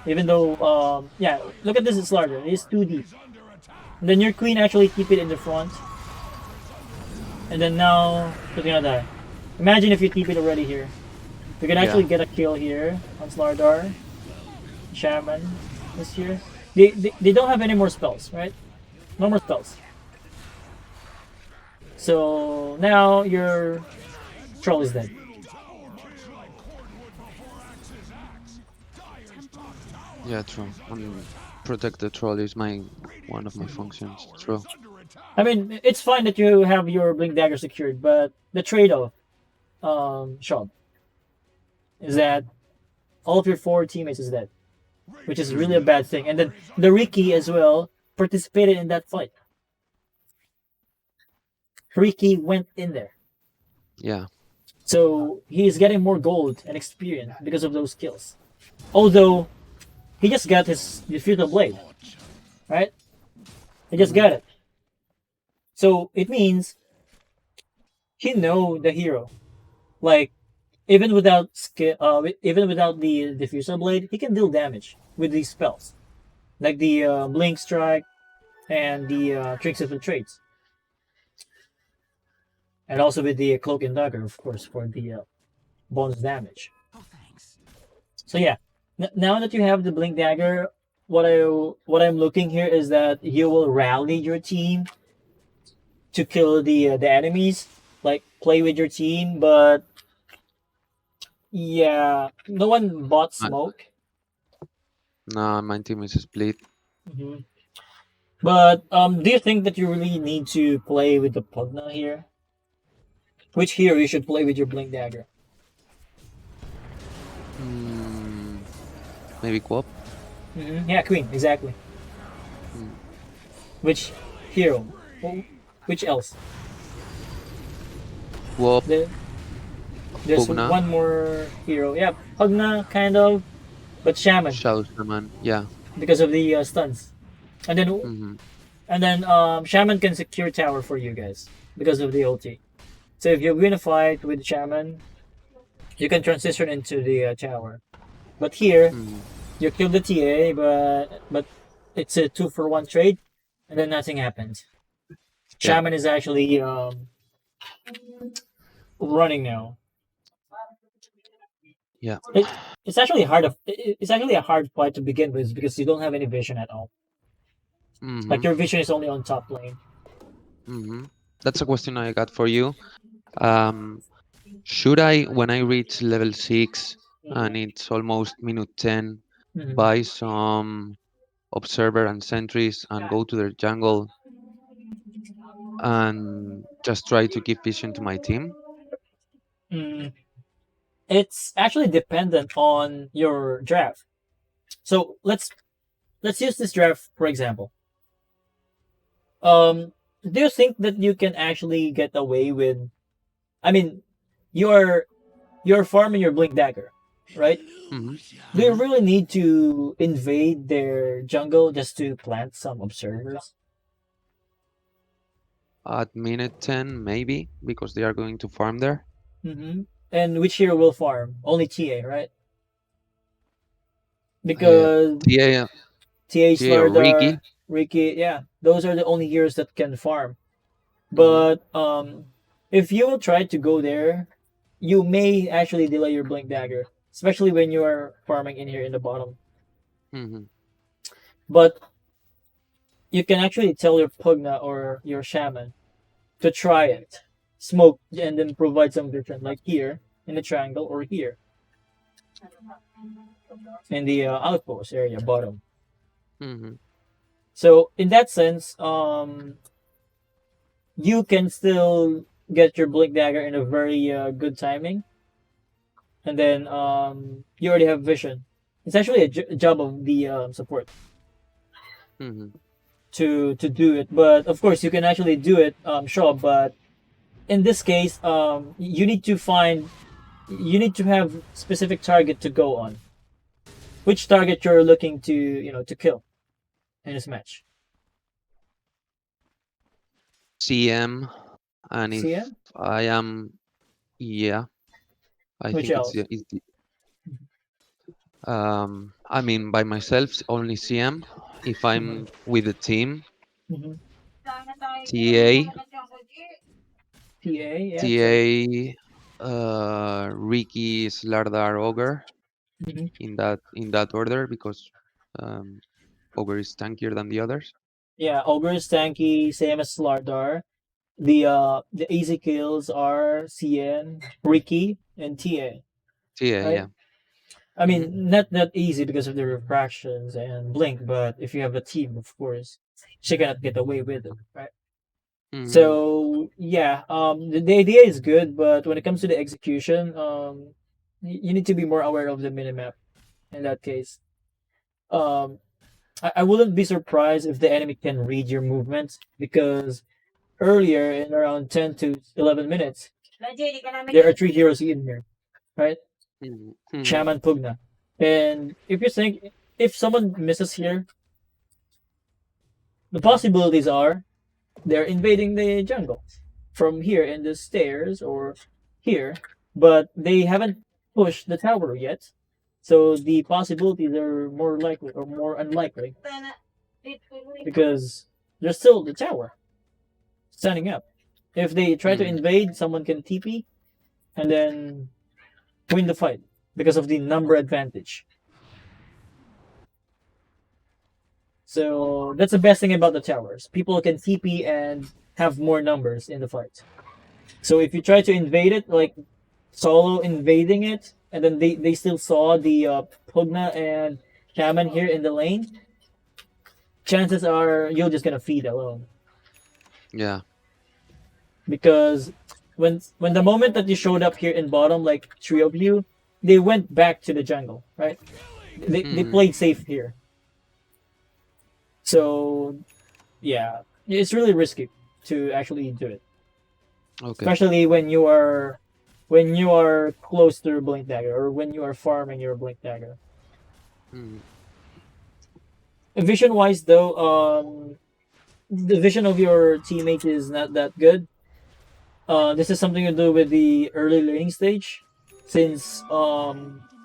Even though, yeah, look at this, it's Slardar. It's 2 deep. And then your queen actually keep it in the front. And then now, it's gonna die. Imagine if you keep it already here. You can actually get a kill here on Slardar. Shaman is here. They don't have any more spells, right? No more spells. So now your troll is dead. Yeah, true. Protect the troll is one of my functions. True. I mean, it's fine that you have your blink dagger secured, but the trade-off, Sean, is that all of your 4 teammates is dead, which is really a bad thing. And then the Riki as well participated in that fight. Riki went in there. Yeah. So he is getting more gold and experience because of those kills. Although he just got his Diffusal Blade, right? He just got it. So it means he know the hero. Like even without skill, even without the Diffusal Blade, he can deal damage with these spells, like the Blink Strike and the Tricks of Infiltrates, and also with the Cloak and Dagger, of course, for the bonus damage. So yeah, now that you have the Blink Dagger, what I'm looking here is that you will rally your team to kill the enemies, like play with your team. But yeah, no one bought My, smoke. no, my team is split. hmm But do you think that you really need to play with the Pugna here? Which hero you should play with your Blink Dagger? Maybe Quop. Yeah, Queen, exactly. Which hero? Which else? Quop. There's Pugna. one more hero. Yeah, Pugna, kind of, but Shaman Shadow Shaman. Yeah. because of the stuns. And then Shaman can secure tower for you guys because of the OT. So if you win a fight with Shaman, you can transition into the tower. But here, you kill the TA, but it's a 2-for-1 trade, and then nothing happens. Shaman is actually running now. Yeah. It's actually hard. It's actually a hard fight to begin with because you don't have any vision at all. Like your vision is only on top lane. That's a question I got for you. Should I, when I reach level 6 and it's almost minute 10, buy some observer and sentries and go to their jungle and just try to give vision to my team? It's actually dependent on your draft. So let's use this draft for example. Do you think that you can actually get away with? I mean, you're farming your Blink Dagger, right? Do you really need to invade their jungle just to plant some observers? At minute 10, maybe, because they are going to farm there. And which hero will farm? Only TA, right? Because TA, TA, TA or Slardar, Riki. Riki, yeah, those are the only heroes that can farm. Mm-hmm. But if you will try to go there, you may actually delay your blink dagger, especially when you are farming in here in the bottom. Mm-hmm. But you can actually tell your Pugna or your Shaman to try it, smoke, and then provide some vision, like here in the triangle or here in the outpost area, bottom. Mm-hmm. So in that sense, you can still get your blink dagger in a very good timing, and then you already have vision. It's actually a job of the support Mm-hmm. to do it, but of course you can actually do it, sure. But in this case, you need to have specific target to go on. Which target you're looking to to kill in this match? CM, and if CM? I am, yeah, I Which think else? it's the, I mean, by myself, only CM. If Mm-hmm. I'm with the team, Mm-hmm. TA, PA, yeah. So TA, Ricky, Slardar, Ogre, mhm. in that order, because um, Ogre is tankier than the others. Yeah, Ogre is tanky, same as Slardar. The easy kills are CN, Ricky, and TA. TA, Right? yeah. I Mm-hmm. mean, not that easy because of the refractions and blink, but if you have a team, of course, she cannot get away with it, right? Mm-hmm. So yeah, the idea is good, but when it comes to the execution, you need to be more aware of the minimap in that case. Um, I wouldn't be surprised if the enemy can read your movements because earlier in around 10 to 11 minutes, there are three heroes in here, right? Mm-hmm. Mm-hmm. Shaman Pugna. And if you think, if someone misses here, the possibilities are they're invading the jungle from here in the stairs or here, but they haven't pushed the tower yet. So the possibilities are more likely or more unlikely because there's still the tower standing up. If they try to Mm-hmm. invade, someone can TP and then win the fight because of the number advantage. So that's the best thing about the towers. People can TP and have more numbers in the fight. So if you try to invade it, like solo invading it, and then they still saw the Pugna and Shaman here in the lane, chances are you're just gonna feed alone. Yeah. Because when the moment that you showed up here in bottom, like three of you, they went back to the jungle, right? They Mm-hmm. played safe here. So yeah, it's really risky to actually do it, Okay. especially when you are close to your blink dagger or when you are farming your blink dagger. Mm-hmm. Vision wise though, the vision of your teammate is not that good. This is something to do with the early laning stage, since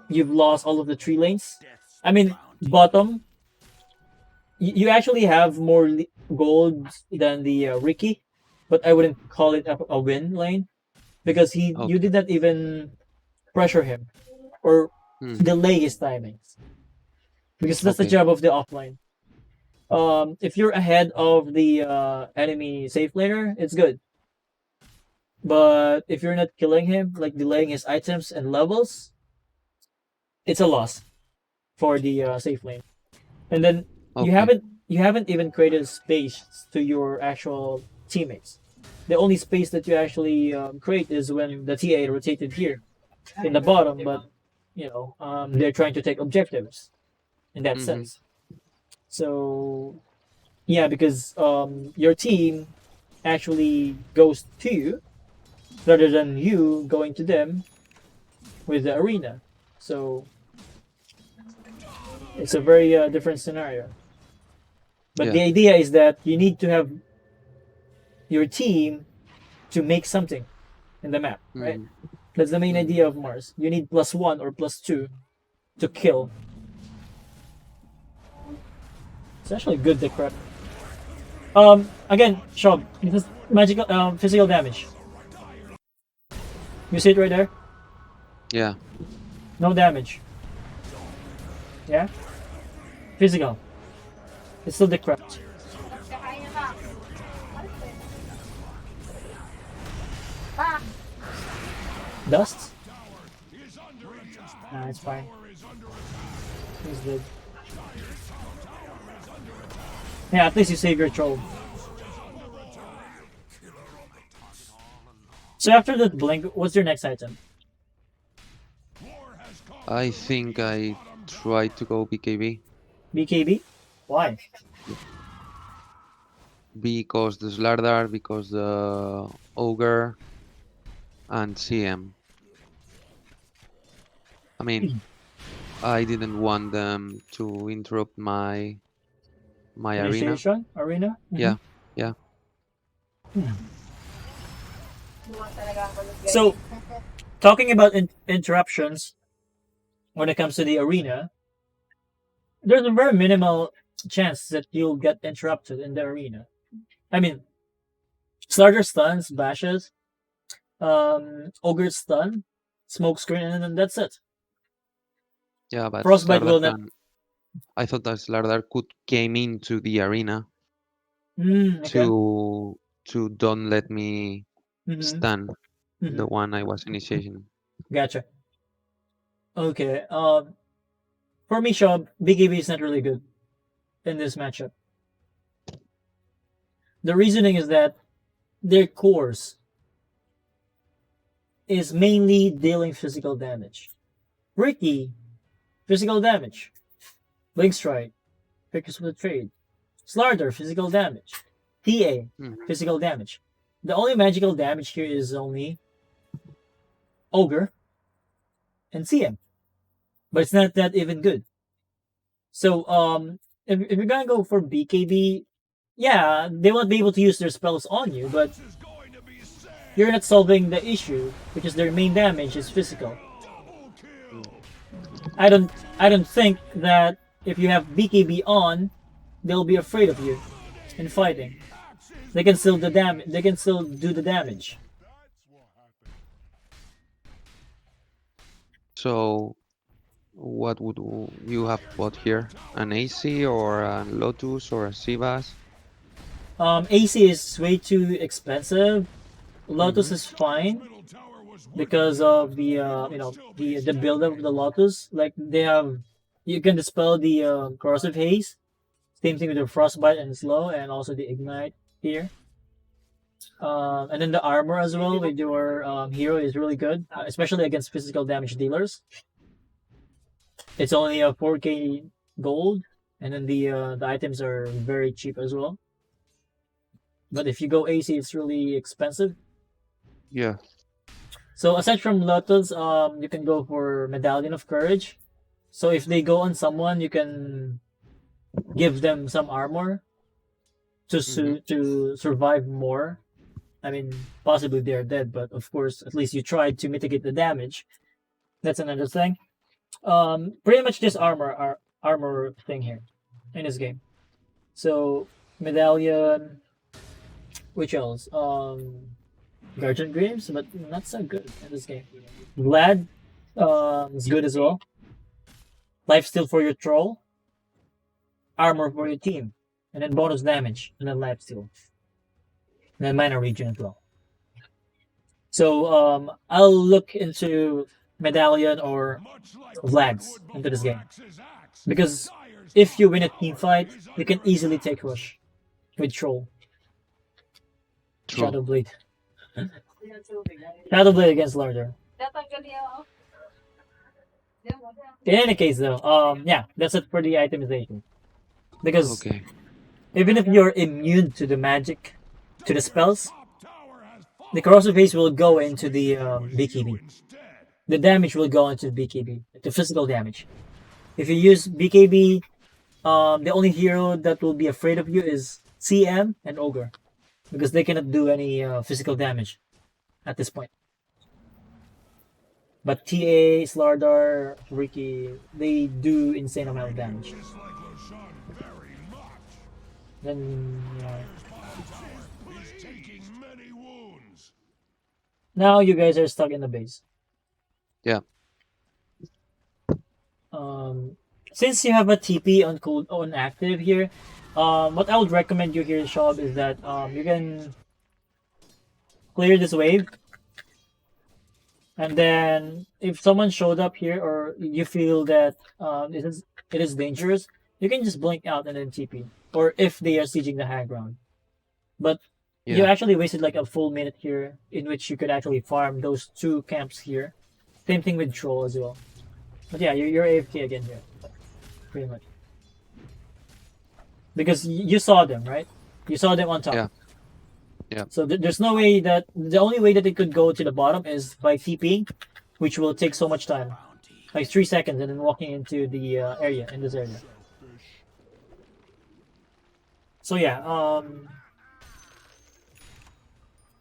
you've lost all of the tree lanes. I mean, bottom, you actually have more gold than the Ricky, but I wouldn't call it a win lane because you Okay. did not even pressure him or Mm-hmm. delay his timings because that's the Okay. job of the offline. If you're ahead of the enemy safe laner, it's good. But if you're not killing him, like delaying his items and levels, it's a loss for the safe lane. And then you Okay. haven't you haven't even created space to your actual teammates. The only space that you actually create is when the TA rotated here in the bottom, but they're trying to take objectives in that Mm-hmm. sense. So yeah, because your team actually goes to you rather than you going to them with the arena. So it's a very different scenario. But Yeah. the idea is that you need to have your team to make something in the map, right? Mm-hmm. That's the main Mm-hmm. idea of Mars. You need +1 or +2 to kill. It's actually good decrep. Again, Shob, this is magical, physical damage. You see it right there? Yeah. No damage. Yeah? Physical. It's still decrepit. Dust? Nah, it's fine. He's dead. Yeah, at least you save your troll. So after the blink, what's your next item? I think I tried to go BKB BKB? Why? because the Slardar, because the Ogre, and CM. I mean, I didn't want them to interrupt my arena. Initiation? Arena? Yeah, yeah. So, talking about interruptions when it comes to the arena, there's a very minimal chance that you'll get interrupted in the arena. I mean, starter stuns, bashes, ogre stun, smoke screen, and then that's it. Yeah, but Frostbite will not. I thought that Slardar could came into the arena Okay. to don't let me stun the one I was initiating. Gotcha. Okay. For me, Shab, BKB is not really good in this matchup. The reasoning is that their cores is mainly dealing physical damage. Ricky, physical damage. Blink Strike, Pickers with Trade. Slardar, physical damage. TA, physical damage. The only magical damage here is only Ogre and CM. But it's not that even good. So, if you're gonna go for BKB, yeah, they won't be able to use their spells on you, but you're not solving the issue, which is their main damage is physical. I don't think that if you have BKB on, they'll be afraid of you in fighting. They can still do damage. They can still do the damage. So, what would you have bought here? An AC or a Lotus or a Sivas? AC is way too expensive. Lotus is fine because of the the build up of the Lotus. Like they have, you can dispel the corrosive haze. Same thing with the frostbite and slow, and also the ignite here. And then the armor as well with your hero is really good, especially against physical damage dealers. It's only a 4k gold, and then the items are very cheap as well. But if you go AC, it's really expensive. Yeah. So aside from Lotus, you can go for Medallion of Courage. So if they go on someone, you can give them some armor to to survive more. I mean, possibly they're dead, but of course, at least you tried to mitigate the damage. That's another thing. Pretty much just armor thing here in this game. So Medallion, which else? Guardian Dreams, but not so good in this game. Glad is good as well. Life steal for your troll, armor for your team, and then bonus damage, and then life steal, and then minor region as well. So I'll look into Medallion or Vlads into this game because if you win a team fight, you can easily take rush with troll. True. Shadowblade. Shadowblade against Larder. In any case, though, yeah, that's it for the itemization. Because even if you're immune to the magic, to the spells, the corrosive haze will go into the BKB. The damage will go into the BKB, the physical damage. If you use BKB, the only hero that will be afraid of you is CM and Ogre, because they cannot do any physical damage at this point. But TA, Slardar, Ricky, they do insane amount of damage. Then yeah. Is taking many wounds. Now you guys are stuck in the base. Yeah. Um, since you have a TP on active here, what I would recommend you here, Shab, is that you can clear this wave, and then if someone showed up here or you feel that it is dangerous, you can just blink out and then TP. Or if they are sieging the high ground, but you Yeah. actually wasted like a full minute here in which you could actually farm those two camps here. Same thing with troll as well. But yeah, you're AFK again here, pretty much. Because you saw them, right? You saw them on top. Yeah. Yeah. So there's no way that the only way that they could go to the bottom is by TPing, which will take so much time, like 3 seconds, and then walking into the area in this area. So yeah,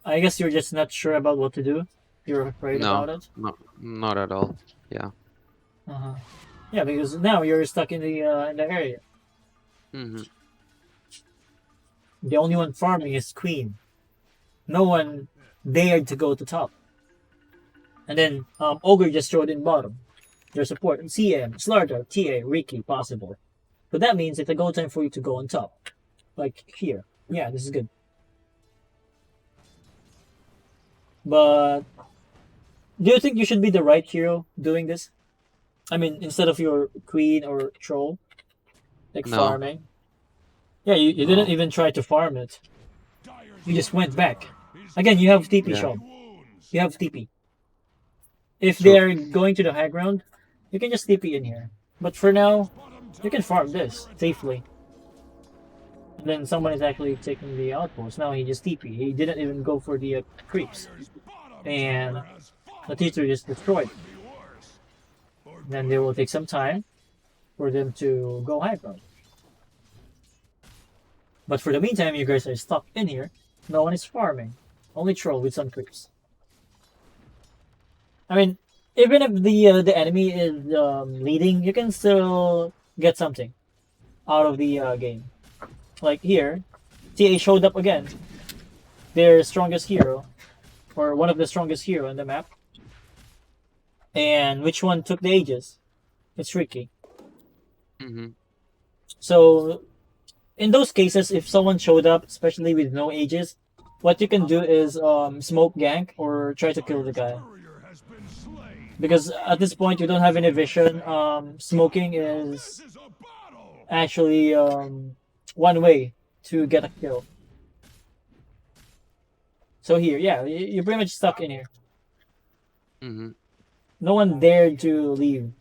I guess you're just not sure about what to do. You're afraid about it. No, not at all. Yeah. Uh-huh. Yeah, because now you're stuck in the area. Mm-hmm. The only one farming is Queen. No one dared to go to top. And then Ogre just throw it in bottom. Their support CM, Slardar, TA, Ricky, possible. But that means it's a go time for you to go on top. Like here. Yeah, this is good. But do you think you should be the right hero doing this? I mean, instead of your Queen or Troll, like No. farming. Yeah, you didn't No. even try to farm it. You just went back. Again, you have TP Yeah. shop. You have TP. If True. they are going to the high ground, you can just TP in here. But for now, you can farm this safely. And then someone is actually taking the outpost. Now he just TP. He didn't even go for the creeps. And the teacher just destroyed. Then they will take some time for them to go high ground. But for the meantime, you guys are stuck in here. No one is farming. Only troll with some creeps. I mean, even if the enemy is leading, you can still get something out of the game. Like here, TA showed up again. Their strongest hero, or one of the strongest hero on the map. And which one took the Aegis? It's Ricky. Mm-hmm. So in those cases, if someone showed up, especially with no Aegis, what you can do is smoke gank or try to kill the guy. Because at this point you don't have any vision. Smoking is actually one way to get a kill. So here, yeah, you're pretty much stuck in here. Mm-hmm. No one dared to leave.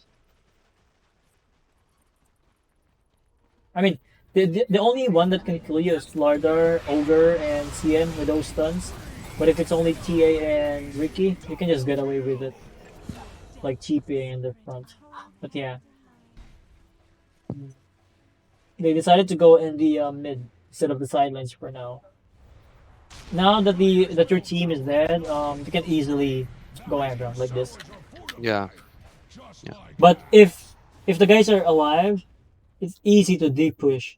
I mean, the only one that can kill you is Lardar, Ogre, and CM with those stuns. But if it's only TA and Ricky, you can just get away with it. Like TPing in the front. But yeah. They decided to go in the mid instead of the sidelines for now. Now that your team is dead, you can easily go around like this. Yeah. But if the guys are alive, it's easy to deep push.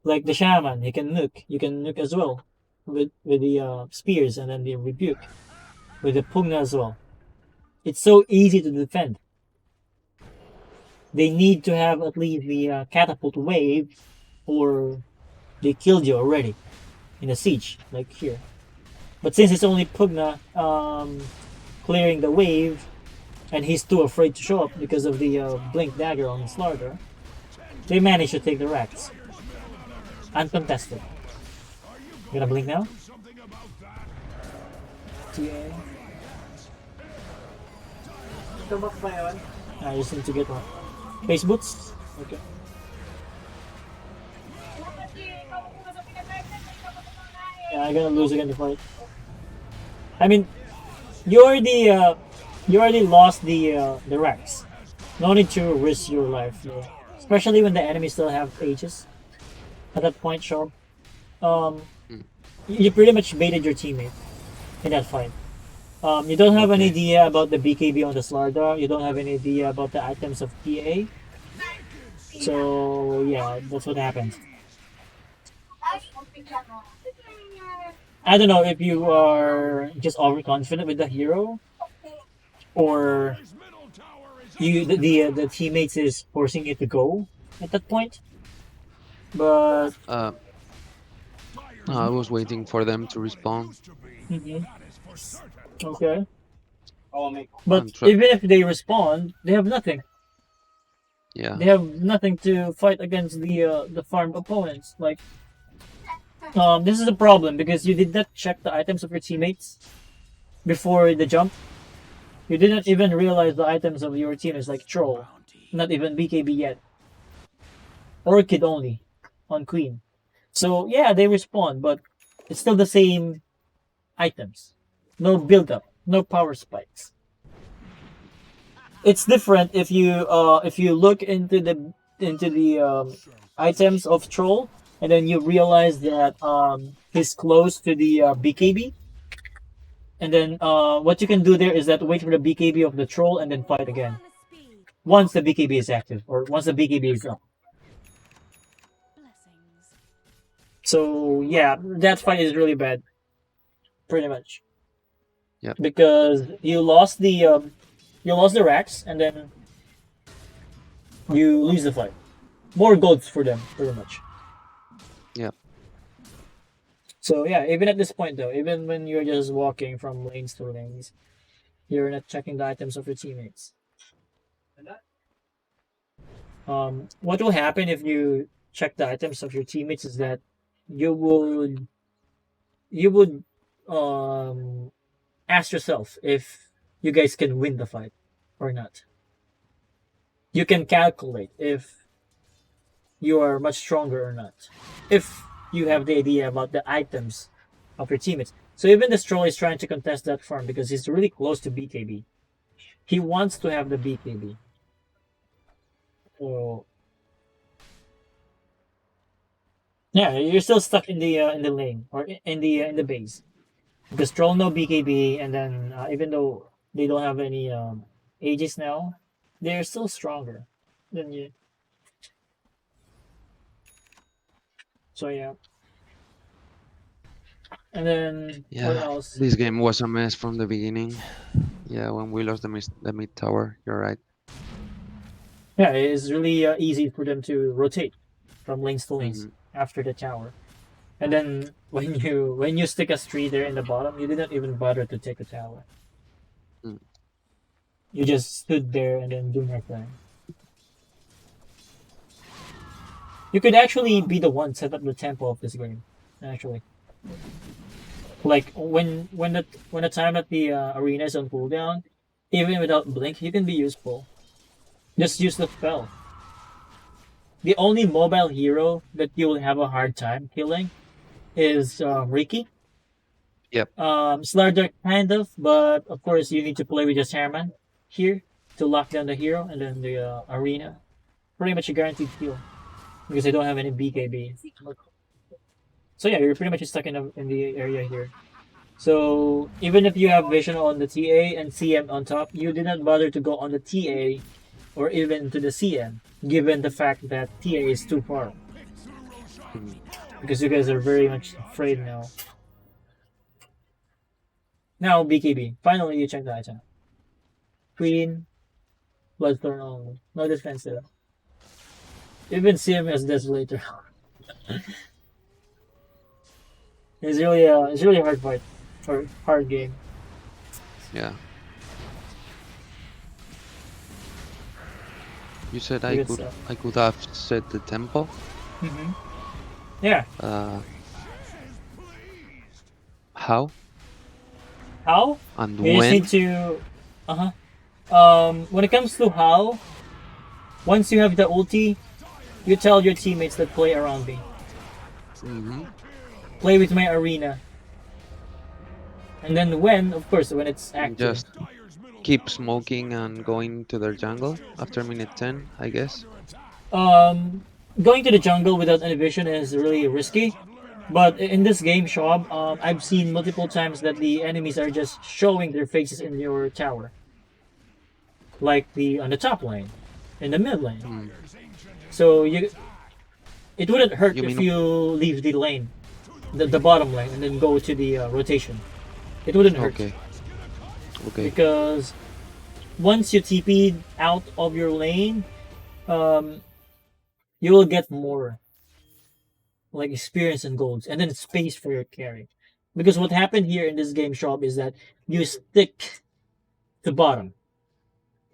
Like the shaman, he can nuke. You can nuke as well with the spears and then the rebuke with the pugna as well. It's so easy to defend. They need to have at least the catapult wave, or they killed you already in a siege, like here. But since it's only pugna clearing the wave, and he's too afraid to show up because of the blink dagger on his larder, they managed to take the racks. Uncontested. You gonna blink now? TA. I just need to get one. Face boots? Okay. Yeah, I'm gonna lose again the fight. I mean, you already lost the racks. No need to risk your life here. Especially when the enemy still have ages. At that point, Sharp. You pretty much baited your teammate in that fight. You don't have an idea about the BKB on the Slardar. You don't have any idea about the items of TA. So yeah, that's what happened. I don't know if you are just overconfident with the hero, or Dire's middle tower is you the teammates is forcing you to go at that point. But Uh, Dire's I was middle waiting tower for is them not to what it respond. used to be. mhm, That is for certain. okay. But I'm try. even if they respond, they have nothing. Yeah. They have nothing to fight against the farm opponents. Like this is a problem because you did not check the items of your teammates before the jump. You didn't even realize the items of your team is like troll, not even BKB yet. Orchid only on Queen. So yeah, they respond, but it's still the same items. No build up, no power spikes. It's different if you look into the items of Troll and then you realize that he's close to the BKB, and then what you can do there is that wait for the BKB of the Troll and then fight again once the BKB is active or once the BKB is up. So yeah, that fight is really bad, pretty much, Yep. because you lost the racks and then you lose the fight. More golds for them, pretty much. Yep. So yeah, even at this point though, even when you're just walking from lanes to lanes, you're not checking the items of your teammates. What will happen if you check the items of your teammates is that you would you would um ask yourself if you guys can win the fight or not. You can calculate if you are much stronger or not. If you have the idea about the items of your teammates. So even the Stroll is trying to contest that farm because he's really close to BKB. He wants to have the BKB. So yeah, you're still stuck in the lane or in the base because Stroll no BKB, and then even though they don't have any ages now, they're still stronger than you. So yeah, and then what Yeah. else? This game was a mess from the beginning. Yeah, when we lost the mid tower, you're right. Yeah, it's really easy for them to rotate from lanes to lanes Hmm. after the tower. And then when you stick a tree there in the bottom, you didn't even bother to take a tower. Mm. You just stood there and then do nothing. You could actually be the one set up the tempo of this game. Actually, like when the time at the arena is on cooldown, even without blink, you can be useful. Just use the spell. The only mobile hero that you will have a hard time killing is Ricky. Yep. Slardar kind of, but of course you need to play with your Saruman here to lock down the hero, and then the arena. Pretty much a guaranteed kill because they don't have any BKB. So yeah, you're pretty much stuck in the area here. So even if you have vision on the TA and CM on top, you did not bother to go on the TA or even to the CM, given the fact that TA is too far. Mhm. Because you guys are very much afraid now. Now BKB. Finally you check the item. Queen, Bloodthorn only. No defensive. Even CM has Desolator. It's really a hard fight. Or hard game. Yeah. You said Good stuff. I could have set the tempo. Mm-hmm. Yeah. Uh, how How? and You just need when? to when it comes to how, once you have the ulti, you tell your teammates that play around me. Hmm. Play with my arena. And then when, of course, when it's active. Just keep smoking and going to their jungle after minute 10, I guess. Um Going to the jungle without any vision is really risky. But in this game, Shab, I've seen multiple times that the enemies are just showing their faces in your tower. Like the on the top lane, in the mid lane. Hmm. So it wouldn't hurt You if mean you leave the lane the bottom lane and then go to the rotation. It wouldn't hurt Okay. Okay. because once you TP out of your lane, um, you will get more like experience and golds, and then space for your carry. Because what happened here in this game shop is that you stick to bottom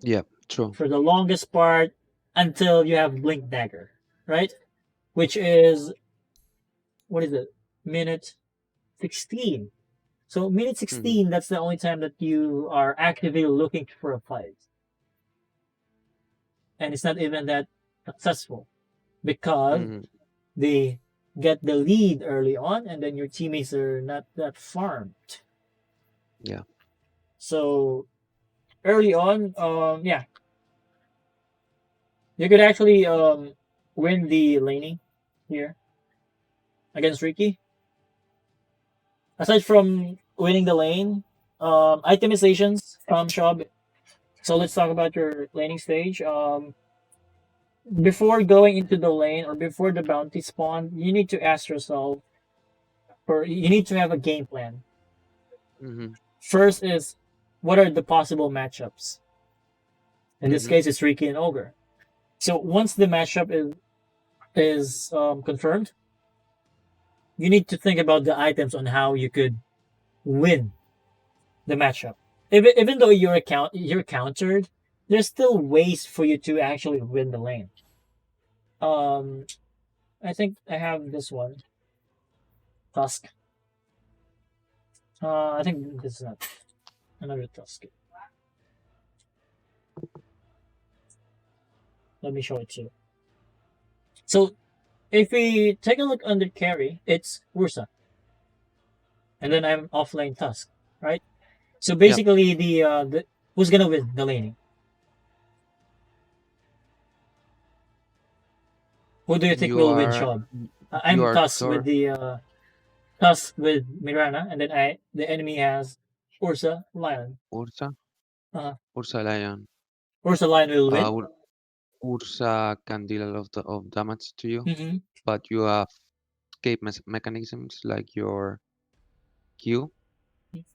Yeah. True. for the longest part until you have Blink Dagger, right? Which is what is it? Minute 16. So minute Mm-hmm. 16, that's the only time that you are actively looking for a fight. And it's not even that successful because Mm-hmm. they get the lead early on and then your teammates are not that farmed. Yeah. So early on, yeah, you could actually win the laning here against Ricky. Aside from winning the lane, itemizations, Shab. So let's talk about your laning stage. Before going into the lane or before the bounty spawn, you need to ask yourself, or you need to have a game plan. Mm-hmm. First is, what are the possible matchups? In this Mm-hmm. case, it's Ricky and Ogre. So once the matchup is confirmed, you need to think about the items on how you could win the matchup. Even though you're countered, there's still ways for you to actually win the lane. Um, I think I have this one. Tusk. I think this is not another Tusk. Let me show it to you. So if we take a look under carry, it's Ursa, and then I'm offlane Tusk, right? So Yeah. basically, the who's gonna win the laning? Who do you think You will win, are. Shab? You I'm are Tusk with Thor. the Tusk with Mirana, and then the enemy has Ursa Lion. Ursa. Uh, Ursa Lion. Ursa Lion will win. Uh, Ursa can deal a lot of damage to you, Mm-hmm. but you have escape mechanisms like your Q,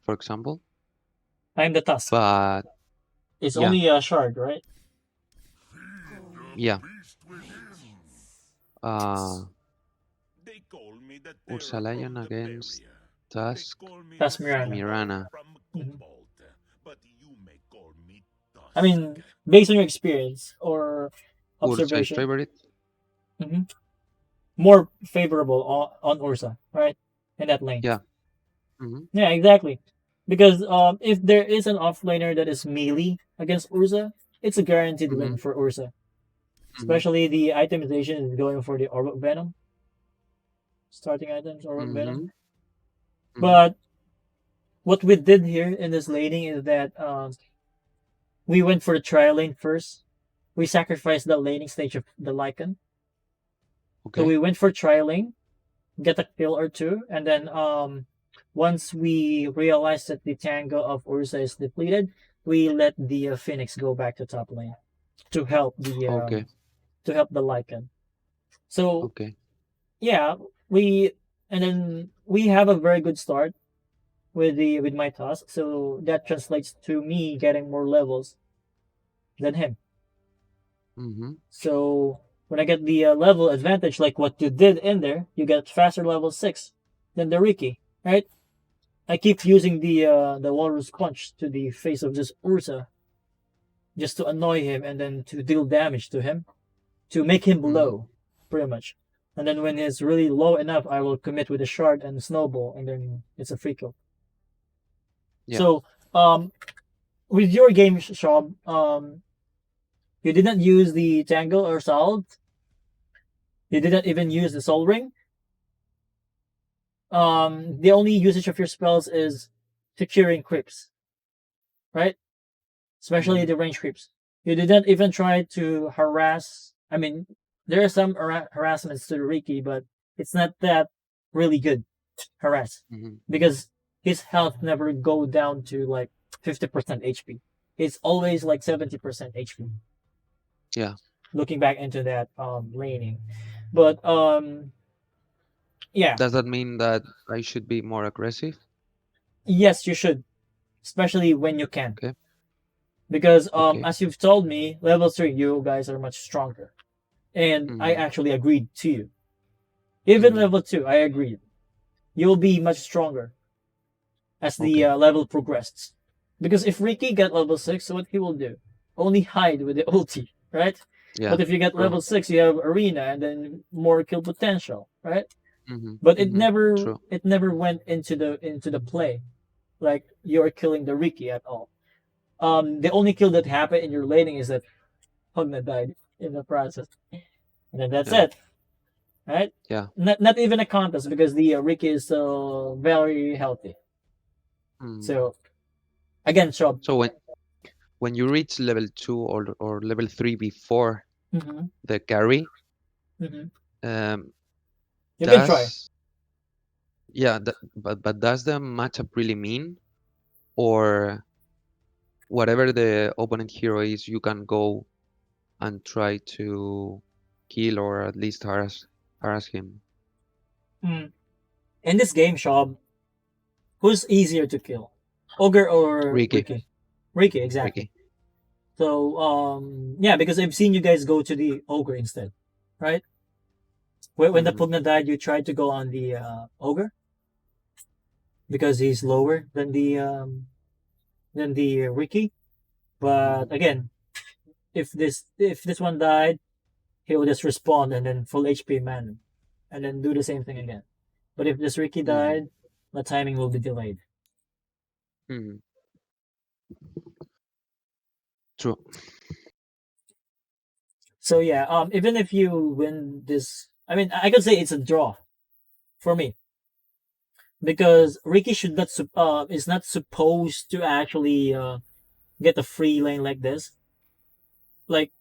for example. I'm the Tusk. But It's yeah, only a shard, right? yeah. Beast within. Uh, They call me the Ursa terror Lion from the against barrier. They Tusk call me Tusk the Mirana. Centaur Mirana. from Mhm. Cobalt, but you may call me I Tusk. mean, based on your experience or Ursa is observation, favorite. hmm more favorable on Ursa, right? In that lane. Yeah. Mm-hmm. Yeah, exactly. Because if there is an offlaner that is melee against Ursa, it's a guaranteed Mm-hmm. win for Ursa. Mm-hmm. Especially the itemization is going for the Orb Venom. Starting items, Orb Mm-hmm. Venom. Mm-hmm. But what we did here in this laning is that we went for the trial lane first. We sacrificed the laning stage of the Lycan. So Okay. we went for trial lane, get a kill or two, and then once we realized that the tango of Ursa is depleted, we let the Phoenix go back to top lane to help Okay. the Lycan. So Okay. yeah, we and then we have a very good start with my task. So that translates to me getting more levels than him. Mm-hmm. So when I get the level advantage, like what you did in there, you get faster level 6 than the Riki, right? I keep using the Walrus Punch to the face of this Ursa just to annoy him and then to deal damage to him, to make him Mm-hmm. low, pretty much. And then when he's really low enough, I will commit with a shard and a snowball, and then it's a free kill. Yeah. So, with your game, Shab, you didn't use the Tangle or Salt. You didn't even use the Soul Ring. The only usage of your spells is securing creeps, right? Especially Mm-hmm. the range creeps. You didn't even try to harass. I mean, there are some harassments to the Riki, but it's not that really good harass Mm-hmm. because his health never go down to like 50% HP. It's always like 70% HP. Yeah. Looking back into that laning, but yeah, Does that mean that I should be more aggressive? yes, you should, especially when you can, Okay. because Okay. as you've told me, level 3, you guys are much stronger, and I Mm-hmm. actually agreed to you. Even Mm-hmm. level 2, I agreed. You'll be much stronger as the Okay. level progresses. Because if Ricky get level 6, what he will do? Only hide with the ulti, right? Yeah. But if you get True. level 6, you have arena and then more kill potential, right? Mm-hmm. But Mm-hmm. True. it never went into the play like you're killing the Ricky at all. The only kill that happened in your laning is that Pugna died in the process. And then that's Yeah. it, right? Yeah. Not even a contest because the Ricky is still very healthy. Mm. So again, Shob. So when you reach level 2 or level 3 before Mm-hmm, the carry, mm-hmm. um, You can try. does yeah, but does the matchup really mean, or whatever the opponent hero is, you can go and try to kill or at least harass him? Mm. In this game, Shob, who's easier to kill, Ogre or Ricky. Ricky? Ricky, exactly. Ricky. So yeah, because I've seen you guys go to the Ogre instead, right? When the Mm-hmm. Pugna died, you tried to go on the Ogre because he's lower than the Ricky. But again, if this one died, he will just respawn and then full HP man, and then do the same thing again. But if this Ricky Mm-hmm. died, the timing will be delayed. Mm-hmm. True. So yeah, even if you win this, I mean, I could say it's a draw for me because Ricky should not is not supposed to actually get a free lane like this. Like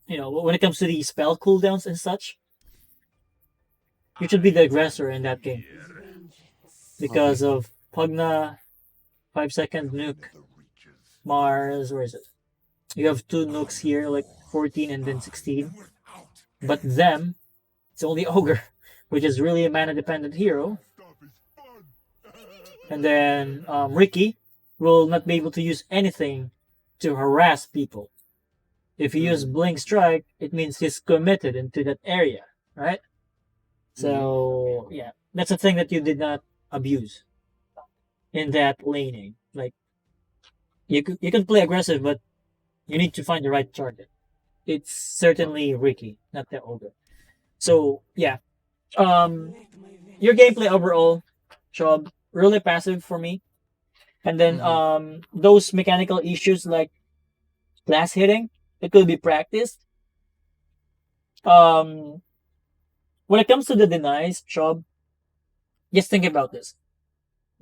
when it comes to the spell cooldowns and such, you should be the aggressor in that game because Okay. of Pugna 5 second nuke the reaches. Mars. Where is it? You have two nukes here, like 14 and then 16. And without But them, it's only Ogre, which is really a mana dependent hero. stuff is fun. And then Ricky will not be able to use anything to harass people. If you use Mm-hmm. Blink Strike, it means he's committed into that area, right? Mm-hmm. So yeah, that's a thing that you did not abuse in that laning. Like you can play aggressive, but you need to find the right target. It's True. certainly Ricky, not the Ogre. So yeah, um, your gameplay overall, Chob, really passive for me. And then Mm-hmm. those mechanical issues like glass hitting, it could be practiced. Um, when it comes to the denies, Chob, just think about this.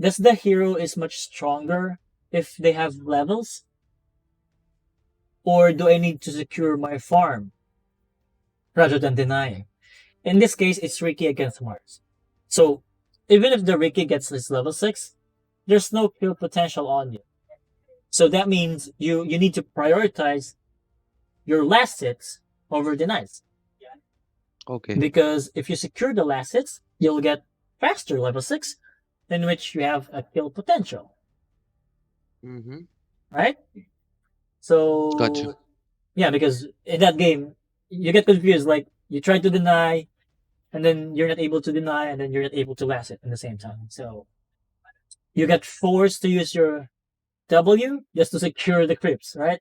Does the hero is much stronger if they have levels? Or do I need to secure my farm rather than denying? In this case, it's Ricky against Mars. So even if the Ricky gets his level 6, there's no kill potential on you. So that means you need to prioritize your last hits over denies. Okay. Because if you secure the last hits, you'll get faster level 6, in which you have a kill potential, Mm-hmm. right? Gotcha. So yeah, because in that game, you get confused. Like you try to deny, and then you're not able to deny, and then you're not able to last it at the same time. So you get forced to use your W just to secure the creeps, right?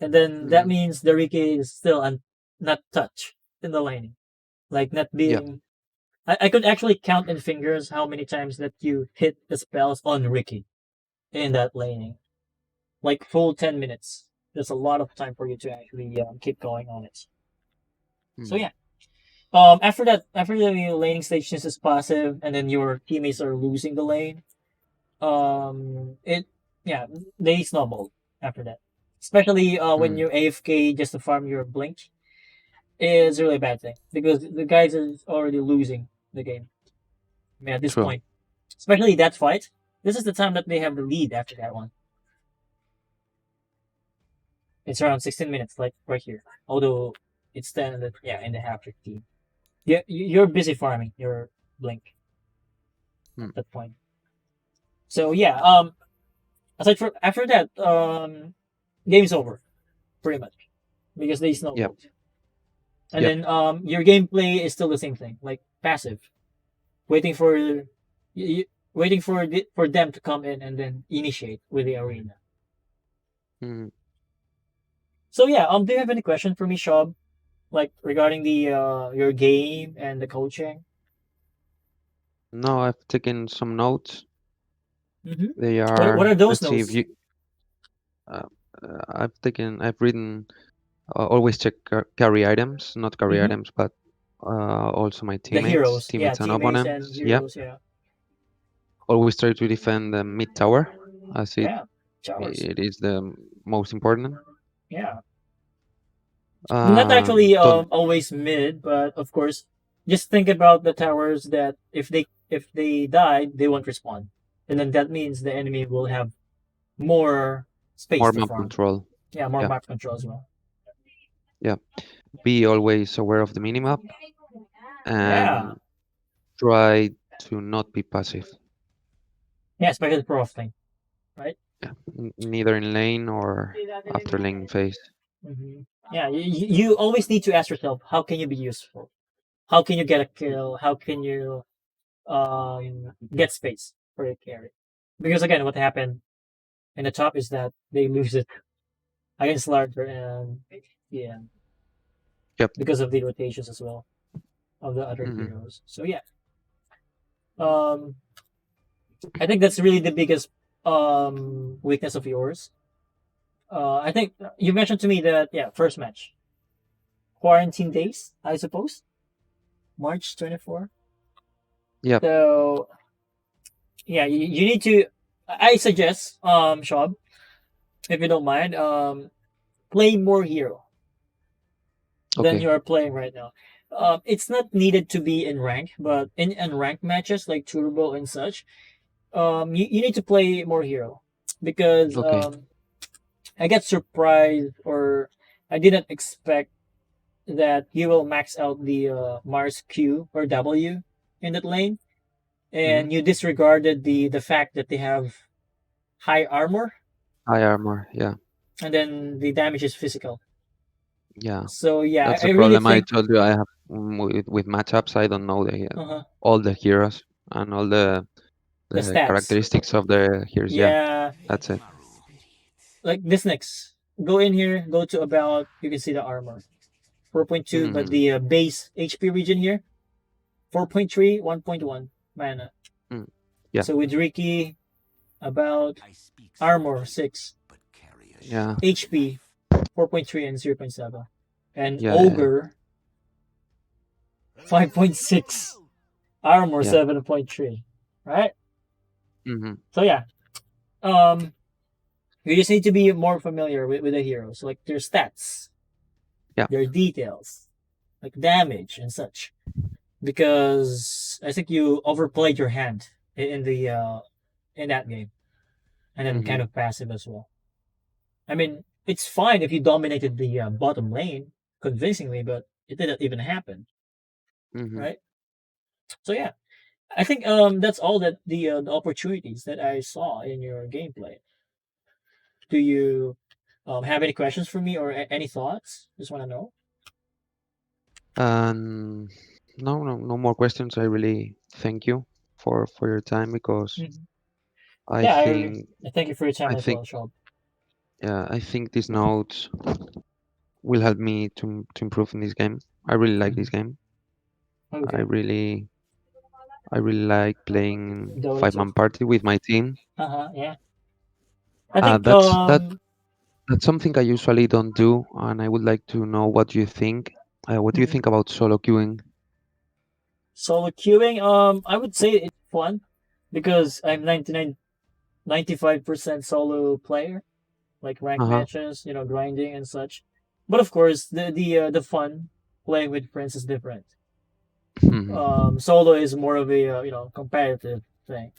And then that Mm-hmm. means the Riki is still not touched in the laning, like not Yeah. being. I could actually count in fingers how many times that you hit the spells on Ricky in that laning, like full 10 minutes. There's a lot of time for you to actually keep going on it. So Mm-hmm. yeah, after that, after the laning stage is passive, and then your teammates are losing the lane, it yeah they snowball after that. Especially when Mm. you AFK just to farm your blink, is really a bad thing because the guys are already losing the game. I mean, at this True. point, especially that fight, this is the time that they have the lead after that one. It's around 16 minutes, like right here. Although it's 10, yeah, in the half 15. Yeah, you're busy farming. You're blink Hmm. at that point. So yeah, aside from after that, game's over pretty much because they Yep. snowballed. And Yep. then your gameplay is still the same thing, like passive, waiting for waiting for for them to come in and then initiate with the arena. Hmm. So yeah, do you have any question for me, Shab, like regarding the your game and the coaching? No, I've taken some notes. Mm-hmm. They What are, are those let's see if notes? you, uh, I've written, always check carry items, not carry Mm-hmm. items, but also my The heroes, yeah, teammates and teammates and opponents. Yeah. heroes, yeah, Always try to defend the mid tower as yeah, towers, it is the most important. yeah. Not actually Don't always mid, but of course, just think about the towers that if they die, they won't respawn, and then that means the enemy will have more space more to map farm. control. Yeah, more Yeah. map control as well. Yeah. Be always aware of the minimap Yeah, and try to not be passive. yeah, especially the prof thing, right? Yeah. Neither in lane or after lane phase. Hmm. Yeah, you always need to ask yourself, how can you be useful? How can you get a kill? How can you get space for your carry? Because again, what happened in the top is that they lose it against Larger and yeah, Yep. because of the rotations as well of the other Hmm. heroes. So yeah, um, I think that's really the biggest weakness of yours. I think you mentioned to me that yeah, first match quarantine days, I suppose, March 24. Yep. So yeah, you need to. I suggest Shab, if you don't mind, play more hero than Okay. you are playing right now. It's not needed to be in rank, but in unranked matches like Turbo and such, you need to play more hero because Okay. I get surprised or I didn't expect that you will max out the Mars Q or W in that lane, Hmm. and you disregarded the fact that they have high armor, High armor. Yeah. and then the damage is physical. Yeah. So yeah, That's I the really problem I think. told you I have with matchups. I don't know Uh-huh. all the heroes and all The the stats. characteristics of the heroes. Yeah. Yeah, That's it. like this next. Go in here, go to about, you can see the armor. 4.2, but Mm, the base HP region here, 4.3, 1.1 mana. mm. Yeah. So with Ricky, about armor 6, Yeah. HP 4.3 and 0.7. And Yeah. Yeah. Ogre 5.6, armor Yeah. 7.3. Right? Hmm. So yeah. Um you just need to be more familiar with the heroes, like their stats, Yeah. their details, like damage and such. Because I think you overplayed your hand in the in that game, and then Hmm. kind of passive as well. I mean, it's fine if you dominated the bottom lane convincingly, but it didn't even happen, Hmm. right? So yeah, I think that's all that the opportunities that I saw in your gameplay. Do you have any questions for me or any thoughts? Just want to know. And no more questions. I really thank you for your time because Mhm. I Yeah, think I thank you for your time I as think well, Sean. yeah I think these notes will help me to improve in this game. I really like this Mhm. game. I Okay, really I really like playing Dota five 2. man party with my team. Yeah. I think That's something I usually don't do, and I would like to know what you think. What do you mhm. think about solo queuing? Solo queuing, I would say it's fun because I'm 95% solo player, like rank Uh-huh. matches, grinding and such. But of course, the fun playing with friends is different. Mhm. Solo is more of a competitive thing,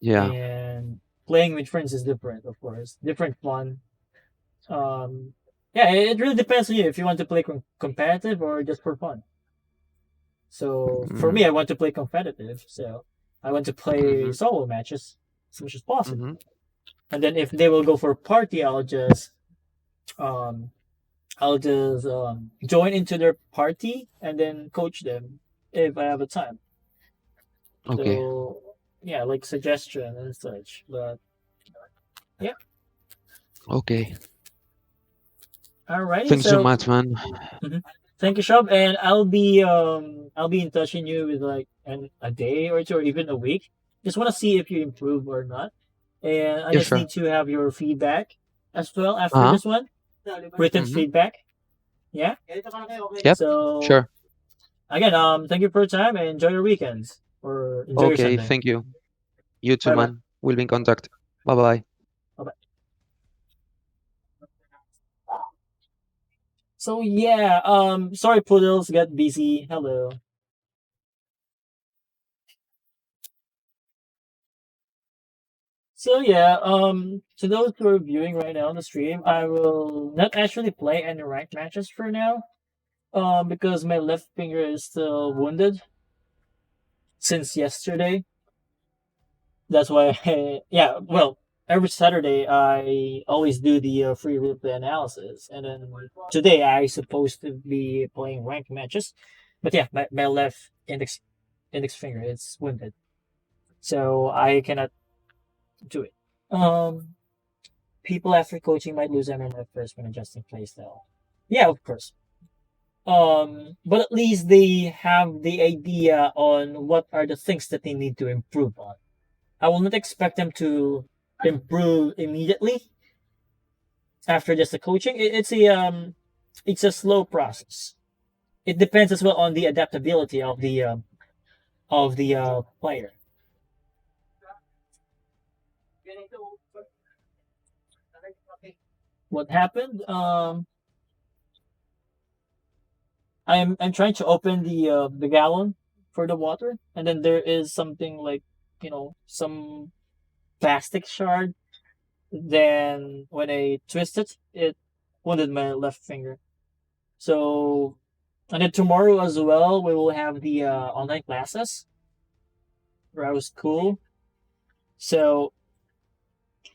Yeah. and playing with friends is different, of course, different fun. Yeah, it really depends on you if you want to play competitive or just for fun. So for Mm, me, I want to play competitive. So I want to play mhm, solo matches as much as possible. mhm. And then if they will go for party, um I'll just join into their party and then coach them if I have the time. Okay. So yeah, like suggestion and such. But yeah, Okay. alrighty. Thanks so So much, man. mhm. Thank you, Shop, and I'll be in touch with you with like a day or two or even a week. Just want to see if you improve or not, and I Yeah, just sure. need to have your feedback as well after Uh-huh. this one, written Mhm. feedback. Yeah. Yep. So Sure. again, thank you for your time and enjoy your weekends or enjoy your Okay. Sunday. Thank you. You too, Bye bye. man. We'll be in contact. Bye bye. Bye bye. So yeah, sorry, Poodles got busy. Hello. So yeah, to those who are viewing right now on the stream, I will not actually play any ranked matches for now. Because my left finger is still wounded since yesterday. That's why, yeah. Well, every Saturday I always do the free replay analysis, and then today I supposed to be playing ranked matches, but yeah, my left index finger is wounded, so I cannot do it. Um, People after coaching might lose MMR first when adjusting playstyle. Yeah, of course. But at least they have the idea on what are the things that they need to improve on. I will not expect them to improve immediately after just the coaching. It's a slow process. It depends as well on the adaptability of the player. What happened? I'm trying to open the gallon for the water, and then there is something like some plastic shard. Then when I twist it, it wounded my left finger. So and then tomorrow as well, we will have the online classes where I was cool. So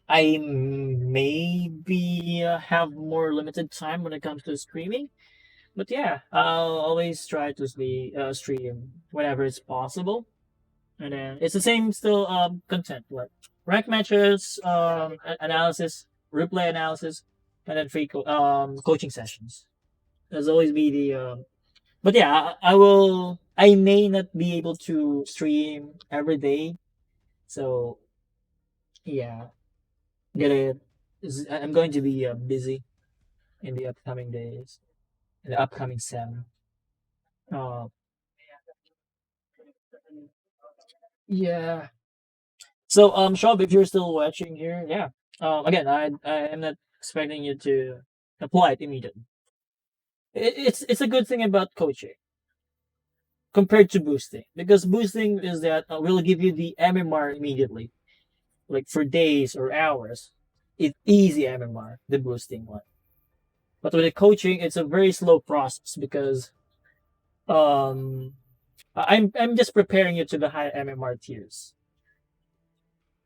I maybe have more limited time when it comes to streaming. But yeah, I'll always try to stream whenever it's possible. And then it's the same still content like rank matches, analysis, replay analysis, and then coaching sessions. There's always be the but yeah, I will. I may not be able to stream every day, so yeah, gonna. I'm going to be busy in the upcoming days, in the upcoming sem. Uh, yeah. So Shab, if you're still watching here, yeah. Again, I am not expecting you to apply it immediately. It's a good thing about coaching compared to boosting because boosting is that will give you the MMR immediately, like for days or hours. It's easy MMR, the boosting one. But with the coaching, it's a very slow process because um I'm just preparing you to the higher MMR tiers.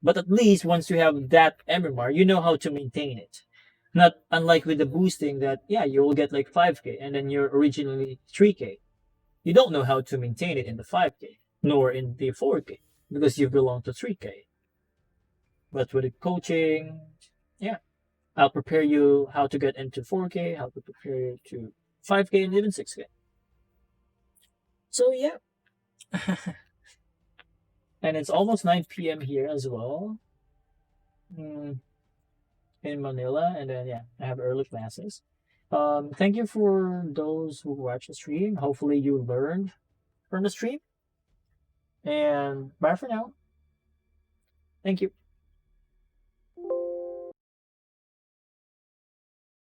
But at least once you have that MMR, you know how to maintain it. Not unlike with the boosting that yeah, you will get like 5k and then you're originally 3k. You don't know how to maintain it in the 5k nor in the 4k because you belong to 3k. But with the coaching, yeah, I'll prepare you how to get into 4K, how to prepare you to 5K and even 6K. So yeah, and it's almost 9 p.m. here as well mm, in Manila, and then yeah, I have early classes. Thank you for those who watch the stream. Hopefully you learned from the stream, and bye for now. Thank you.